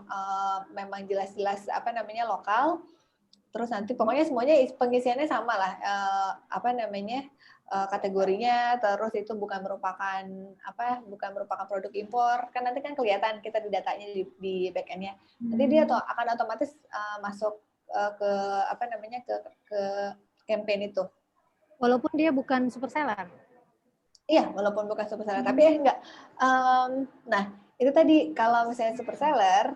[SPEAKER 2] memang jelas-jelas lokal. Terus nanti pokoknya semuanya pengisiannya sama lah, kategorinya, terus itu bukan merupakan produk impor, kan nanti kan kelihatan kita di datanya di back-end-nya. Nanti dia akan otomatis masuk ke campaign itu.
[SPEAKER 3] Walaupun dia bukan super seller.
[SPEAKER 2] Iya, walaupun bukan super seller, tapi enggak. Nah, itu tadi kalau misalnya super seller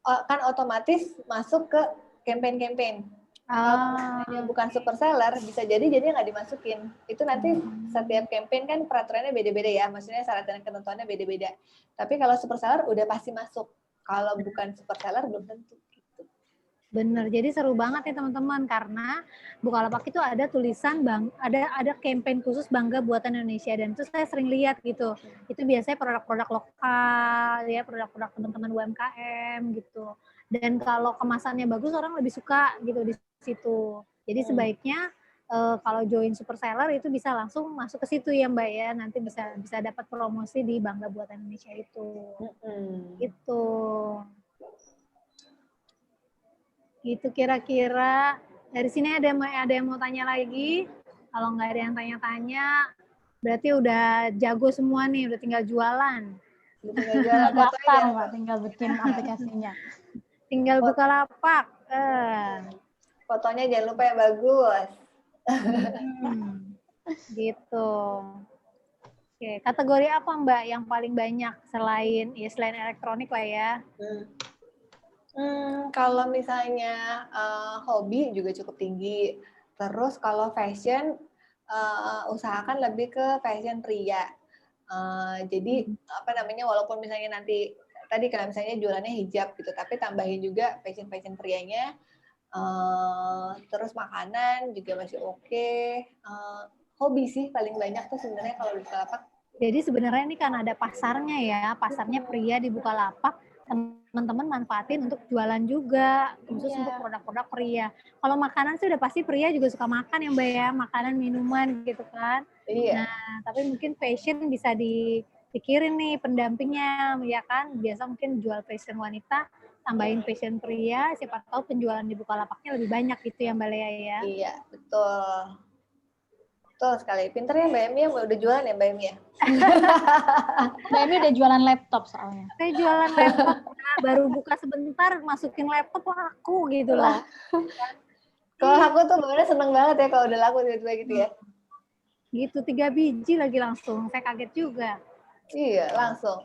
[SPEAKER 2] kan otomatis masuk ke campaign. Kalau misalnya bukan super seller, bisa jadi nggak dimasukin. Itu nanti setiap campaign kan peraturannya beda-beda ya, maksudnya syarat dan ketentuannya beda-beda. Tapi kalau super seller udah pasti masuk. Kalau bukan super seller belum tentu. Gitu.
[SPEAKER 3] Bener, jadi seru banget ya teman-teman karena Bukalapak itu ada tulisan ada campaign khusus bangga buatan Indonesia dan itu saya sering lihat gitu. Itu biasanya produk-produk lokal ya, produk-produk teman-teman UMKM gitu. Dan kalau kemasannya bagus orang lebih suka gitu di situ. Jadi sebaiknya kalau join super seller itu bisa langsung masuk ke situ ya Mbak ya, nanti bisa dapat promosi di bangga buatan Indonesia itu. Gitu. Gitu kira-kira. Dari sini ada yang mau tanya lagi? Kalau nggak ada yang tanya-tanya, berarti udah jago semua nih, udah tinggal jualan.
[SPEAKER 1] Tinggal bikin aplikasinya.
[SPEAKER 3] Tinggal Bukalapak.
[SPEAKER 2] Fotonya jangan lupa yang bagus.
[SPEAKER 3] Gitu. Oke, kategori apa Mbak yang paling banyak selain elektronik lah ya?
[SPEAKER 2] Kalau misalnya hobi juga cukup tinggi. Terus kalau fashion, usahakan lebih ke fashion pria. Jadi apa namanya, walaupun misalnya nanti tadi kalau misalnya jualannya hijab gitu, tapi tambahin juga fashion prianya. Terus makanan juga masih oke. Hobi sih paling banyak tuh sebenarnya kalau di Bukalapak.
[SPEAKER 3] Jadi sebenarnya ini kan ada pasarnya ya, pasarnya pria di Bukalapak. Teman-teman manfaatin untuk jualan juga, khusus
[SPEAKER 2] Iya.
[SPEAKER 3] untuk produk-produk pria. Kalau makanan sih udah pasti pria juga suka makan ya Mbak ya, makanan, minuman gitu kan.
[SPEAKER 2] Iya.
[SPEAKER 3] Nah, tapi mungkin fashion bisa dipikirin nih pendampingnya ya kan. Biasa mungkin jual fashion wanita, tambahin fashion pria, siapa tahu penjualan di Bukalapaknya lebih banyak gitu ya Mbak Lea ya.
[SPEAKER 2] Iya, betul. Betul sekali. Pinter ya Mbak Emi ya, udah jualan ya Mbak Emi ya?
[SPEAKER 1] Mbak Emi udah jualan laptop soalnya.
[SPEAKER 3] Saya jualan laptop, baru buka sebentar masukin laptop laku gitu loh.
[SPEAKER 2] Kalau aku tuh bener seneng banget ya kalau udah laku tiba-tiba gitu ya.
[SPEAKER 3] Gitu 3 biji lagi langsung, saya kaget juga.
[SPEAKER 2] Iya, langsung.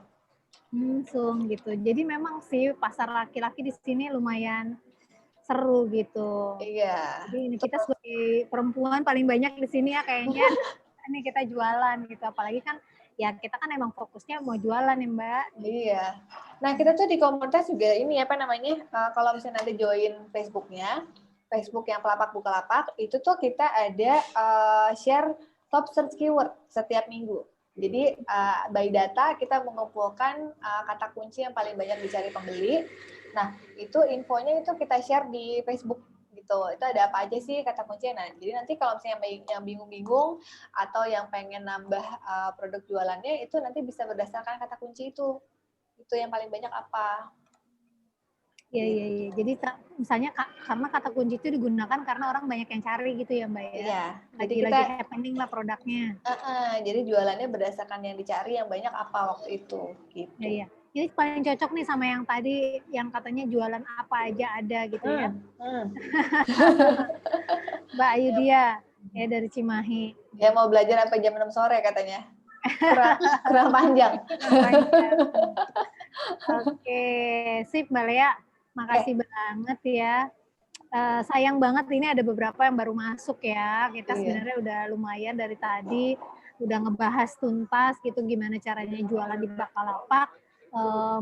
[SPEAKER 3] Langsung gitu. Jadi memang sih pasar laki-laki di sini lumayan seru gitu.
[SPEAKER 2] Iya.
[SPEAKER 3] Jadi ini kita sebagai perempuan paling banyak di sini ya kayaknya. Ini kita jualan gitu. Apalagi kan ya kita kan emang fokusnya mau jualan ya Mbak.
[SPEAKER 2] Iya. Nah kita tuh di komunitas juga ini apa namanya, kalau misalnya nanti join Facebooknya, Facebook yang Pelapak Bukalapak, itu tuh kita ada share top search keyword setiap minggu. Jadi by data kita mengumpulkan kata kunci yang paling banyak dicari pembeli. Nah itu infonya itu kita share di Facebook gitu. Itu ada apa aja sih kata kuncinya. Nah jadi nanti kalau misalnya yang bingung-bingung atau yang pengen nambah produk jualannya itu nanti bisa berdasarkan kata kunci itu yang paling banyak apa.
[SPEAKER 3] Iya. Jadi misalnya karena kata kunci itu digunakan karena orang banyak yang cari gitu ya Mbak ya.
[SPEAKER 2] Iya.
[SPEAKER 3] Jadi lagi happening lah produknya.
[SPEAKER 2] Jadi jualannya berdasarkan yang dicari yang banyak apa waktu itu. Gitu.
[SPEAKER 3] Iya. Ini paling cocok nih sama yang tadi yang katanya jualan apa aja ada gitu ya. Mbak Ayudia ya dari Cimahi.
[SPEAKER 2] Ya mau belajar sampai jam 6 sore katanya. Kurang panjang.
[SPEAKER 3] Oke, sip Mbak Lea. Makasih banget ya. Sayang banget ini ada beberapa yang baru masuk ya. Kita sebenarnya udah lumayan dari tadi udah ngebahas tuntas gitu gimana caranya jualan di Bukalapak.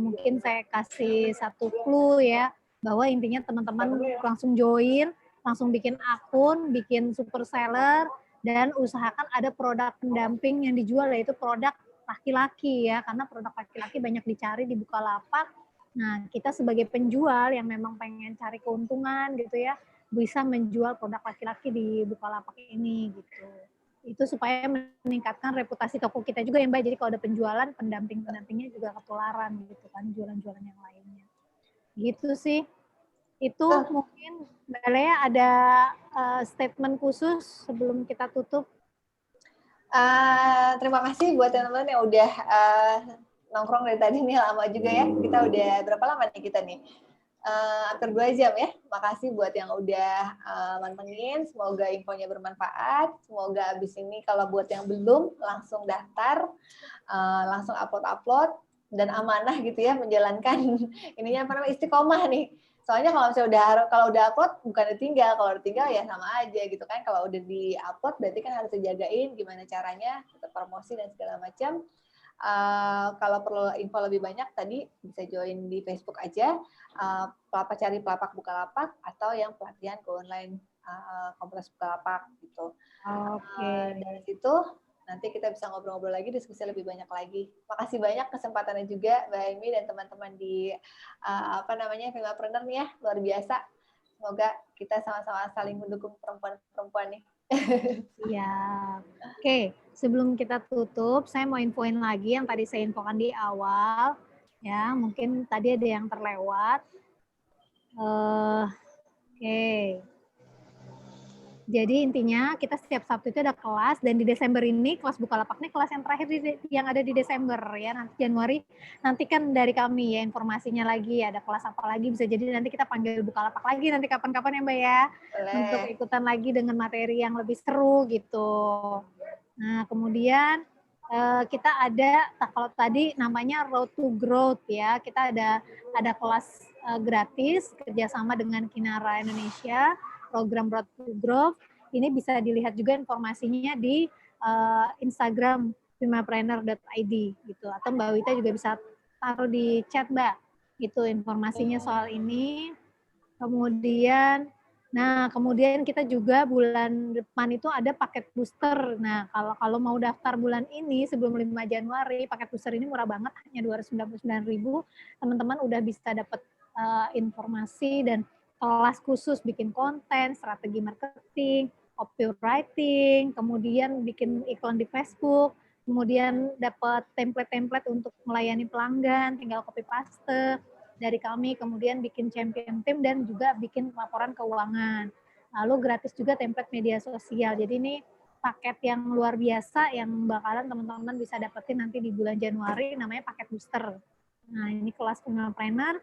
[SPEAKER 3] Mungkin saya kasih satu clue ya bahwa intinya teman-teman langsung join, langsung bikin akun, bikin super seller dan usahakan ada produk pendamping yang dijual yaitu produk laki-laki ya karena produk laki-laki banyak dicari di Bukalapak. Nah, kita sebagai penjual yang memang pengen cari keuntungan gitu ya, bisa menjual produk laki-laki di Bukalapak ini gitu. Itu supaya meningkatkan reputasi toko kita juga ya Mbak. Jadi kalau ada penjualan, pendamping-pendampingnya juga ketularan gitu kan, jualan-jualan yang lainnya. Gitu sih. Itu mungkin Mbak Lea ada statement khusus sebelum kita tutup?
[SPEAKER 2] Terima kasih buat teman-teman yang udah nongkrong dari tadi nih lama juga ya. Kita udah berapa lama nih kita nih? Hampir 2 jam ya. Makasih buat yang udah mantengin. Semoga infonya bermanfaat. Semoga abis ini kalau buat yang belum langsung daftar, langsung upload dan amanah gitu ya menjalankan ininya apa namanya istiqomah nih. Soalnya kalau udah upload bukan ditinggal, kalau ditinggal ya sama aja gitu kan. Kalau udah di-upload berarti kan harus dijagain gimana caranya, tetap promosi dan segala macam. Kalau perlu info lebih banyak tadi bisa join di Facebook aja, cari Pelapak Bukalapak atau yang pelatihan ke online komunitas Bukalapak gitu. Dari situ nanti kita bisa ngobrol-ngobrol lagi, diskusi lebih banyak lagi. Makasih banyak kesempatannya juga Mbak Emi dan teman-teman di Femapreneur nih ya, luar biasa. Semoga kita sama-sama saling mendukung perempuan-perempuan nih.
[SPEAKER 3] Iya. Oke, sebelum kita tutup, saya mau infoin lagi yang tadi saya infokan di awal. Ya, mungkin tadi ada yang terlewat. Oke. Jadi intinya kita setiap Sabtu itu ada kelas dan di Desember ini kelas Bukalapak ini kelas yang terakhir yang ada di Desember ya. Nanti Januari nanti kan dari kami ya informasinya lagi ada kelas apa lagi bisa jadi nanti kita panggil Bukalapak lagi nanti kapan-kapan ya Mbak ya. Boleh. Untuk ikutan lagi dengan materi yang lebih seru gitu. Nah, kemudian kita ada kalau tadi namanya Road to Growth ya. Kita ada kelas gratis kerjasama dengan Kinara Indonesia, program Road to Growth ini bisa dilihat juga informasinya di Instagram femapreneur.id gitu, atau Mbak Wita juga bisa taruh di chat Mbak, itu informasinya soal ini. Kemudian kita juga bulan depan itu ada paket booster. Nah, kalau mau daftar bulan ini sebelum 5 Januari, paket booster ini murah banget, hanya 299.000. Teman-teman udah bisa dapat informasi dan kelas khusus bikin konten, strategi marketing, copywriting, kemudian bikin iklan di Facebook, kemudian dapat template-template untuk melayani pelanggan, tinggal copy paste dari kami, kemudian bikin champion team dan juga bikin laporan keuangan. Lalu gratis juga template media sosial. Jadi ini paket yang luar biasa yang bakalan teman-teman bisa dapetin nanti di bulan Januari, namanya paket booster. Nah, ini kelas femapreneur.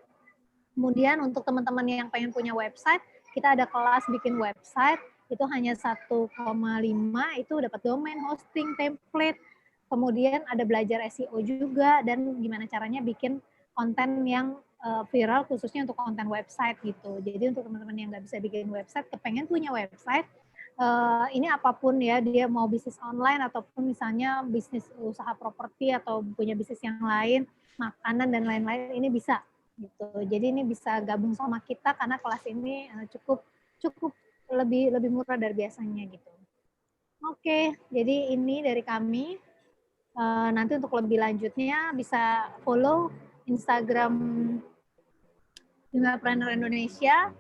[SPEAKER 3] Kemudian untuk teman-teman yang pengen punya website, kita ada kelas bikin website, itu hanya 1,5, itu dapat domain, hosting, template, kemudian ada belajar SEO juga, dan gimana caranya bikin konten yang viral khususnya untuk konten website gitu. Jadi untuk teman-teman yang nggak bisa bikin website, kepengen punya website, ini apapun ya, dia mau bisnis online ataupun misalnya bisnis usaha properti atau punya bisnis yang lain, makanan dan lain-lain, ini bisa gitu. Jadi ini bisa gabung sama kita karena kelas ini cukup lebih murah dari biasanya gitu. Oke, jadi ini dari kami. Nanti untuk lebih lanjutnya bisa follow Instagram Femapreneur Indonesia,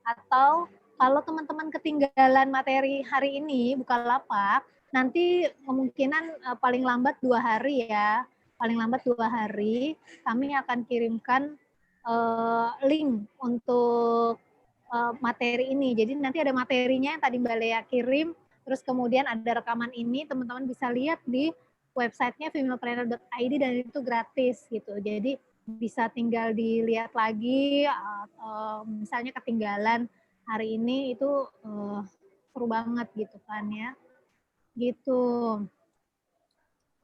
[SPEAKER 3] atau kalau teman-teman ketinggalan materi hari ini Bukalapak, nanti kemungkinan paling lambat 2 hari ya, paling lambat 2 hari kami akan kirimkan link untuk materi ini. Jadi nanti ada materinya yang tadi Mbak Lea kirim, terus kemudian ada rekaman ini, teman-teman bisa lihat di websitenya femapreneur.id dan itu gratis gitu. Jadi bisa tinggal dilihat lagi, misalnya ketinggalan hari ini itu seru banget gitu kan ya. Gitu.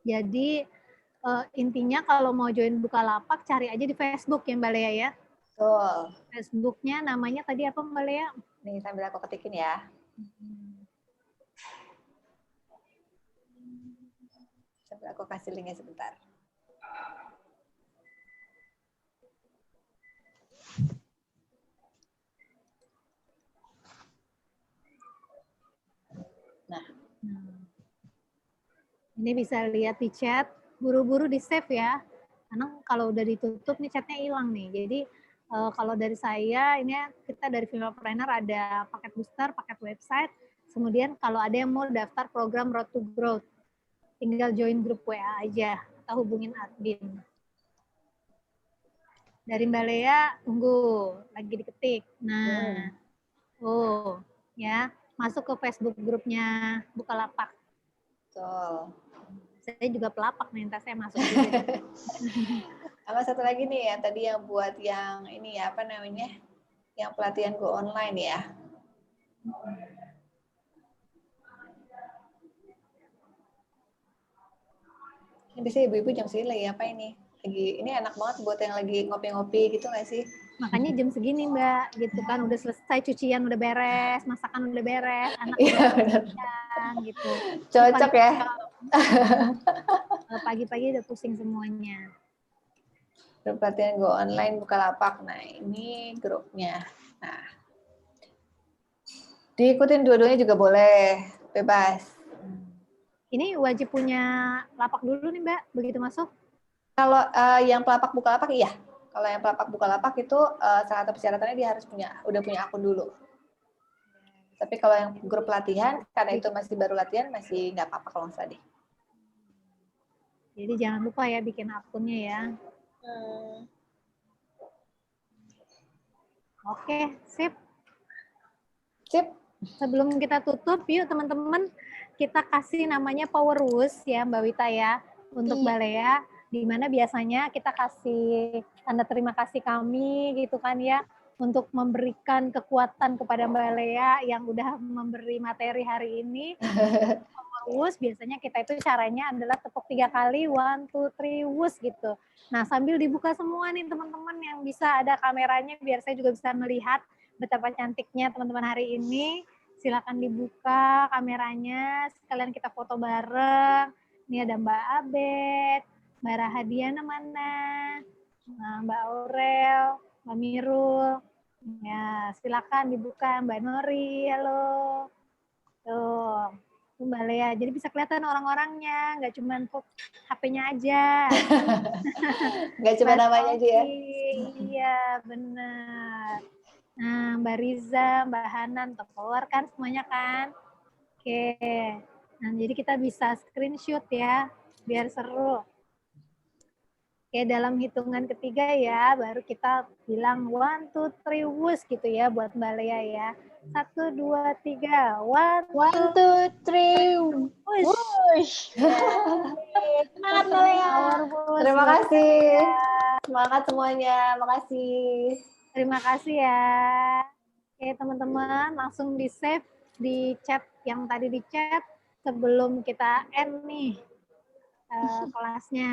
[SPEAKER 3] Jadi intinya kalau mau join Bukalapak cari aja di Facebook ya Mbak Lea ya.
[SPEAKER 2] Betul.
[SPEAKER 3] Facebooknya namanya tadi apa Mbak Lea?
[SPEAKER 2] Nih sambil aku ketikin ya. Sambil aku kasih linknya sebentar. Nah.
[SPEAKER 3] Ini bisa lihat di chat, buru-buru di save ya. Karena kalau udah ditutup nih chatnya hilang nih. Jadi kalau dari saya ini kita dari Femapreneur ada paket booster, paket website. Kemudian kalau ada yang mau daftar program Road to Growth, tinggal join grup WA aja atau hubungin admin. Dari Mbak Lea tunggu lagi diketik. Nah, ya masuk ke Facebook grupnya Bukalapak.
[SPEAKER 2] Betul.
[SPEAKER 3] Saya juga pelapak nih, ntar saya masuk juga.
[SPEAKER 2] Sama satu lagi nih yang tadi yang buat yang ini ya, apa namanya? Yang pelatihan Go Online ya. Ini biasanya ibu-ibu jam segini lagi apa ini? Ini enak banget buat yang lagi ngopi-ngopi gitu nggak sih?
[SPEAKER 3] Makanya jam segini Mbak, gitu kan udah selesai, cucian udah beres, masakan udah beres, anak
[SPEAKER 2] Iya,
[SPEAKER 3] udah pulang gitu.
[SPEAKER 2] Cocok ya.
[SPEAKER 3] Pagi-pagi udah pusing semuanya.
[SPEAKER 2] Grup pelatihan Go Online Bukalapak. Nah, ini grupnya. Nah, diikutin dua-duanya juga boleh, bebas.
[SPEAKER 3] Ini wajib punya lapak dulu nih Mbak, begitu masuk?
[SPEAKER 2] Kalau yang pelapak Bukalapak iya. Kalau yang pelapak Bukalapak itu salah satu persyaratannya dia harus udah punya akun dulu. Tapi kalau yang grup pelatihan, karena itu masih baru latihan, masih nggak apa-apa kalau nggak salah deh.
[SPEAKER 3] Jadi jangan lupa ya bikin akunnya ya. Oke, sip.
[SPEAKER 2] Sip.
[SPEAKER 3] Sebelum kita tutup, yuk teman-teman kita kasih namanya Power Wish ya Mbak Wita ya untuk Mbak Lea, di mana biasanya kita kasih tanda terima kasih kami gitu kan ya untuk memberikan kekuatan kepada Mbak Lea yang udah memberi materi hari ini. Power Wish biasanya kita itu caranya adalah tepuk 3 kali, 1, 2, 3, wush gitu. Nah sambil dibuka semua nih teman-teman yang bisa ada kameranya biar saya juga bisa melihat betapa cantiknya teman-teman hari ini. Silakan dibuka kameranya, sekalian kita foto bareng. Ini ada Mbak Abed, Mbak Rahadiana mana, Mbak Aurel, Mbak Mirul. Ya, silakan dibuka Mbak Nori, halo. Tuh, Mbak Lea. Jadi bisa kelihatan orang-orangnya, nggak cuma HP-nya aja.
[SPEAKER 2] Nggak cuma namanya aja ya.
[SPEAKER 3] Iya, benar. Nah, Mbak Riza, Mbak Hanan, keluar kan semuanya kan? Oke. Nah, jadi kita bisa screenshot ya, biar seru. Oke, dalam hitungan ketiga ya, baru kita bilang 1, 2, 3, wush gitu ya buat Mbak Lea ya. 1, 2, 3. 1,
[SPEAKER 2] 2, 3,
[SPEAKER 3] wush.
[SPEAKER 2] wush.
[SPEAKER 3] Semangat Mbak Lea.
[SPEAKER 2] Terima kasih. Semangat semuanya. Makasih.
[SPEAKER 3] Terima kasih ya. Oke, teman-teman, langsung di-save di chat yang tadi di chat sebelum kita end nih kelasnya.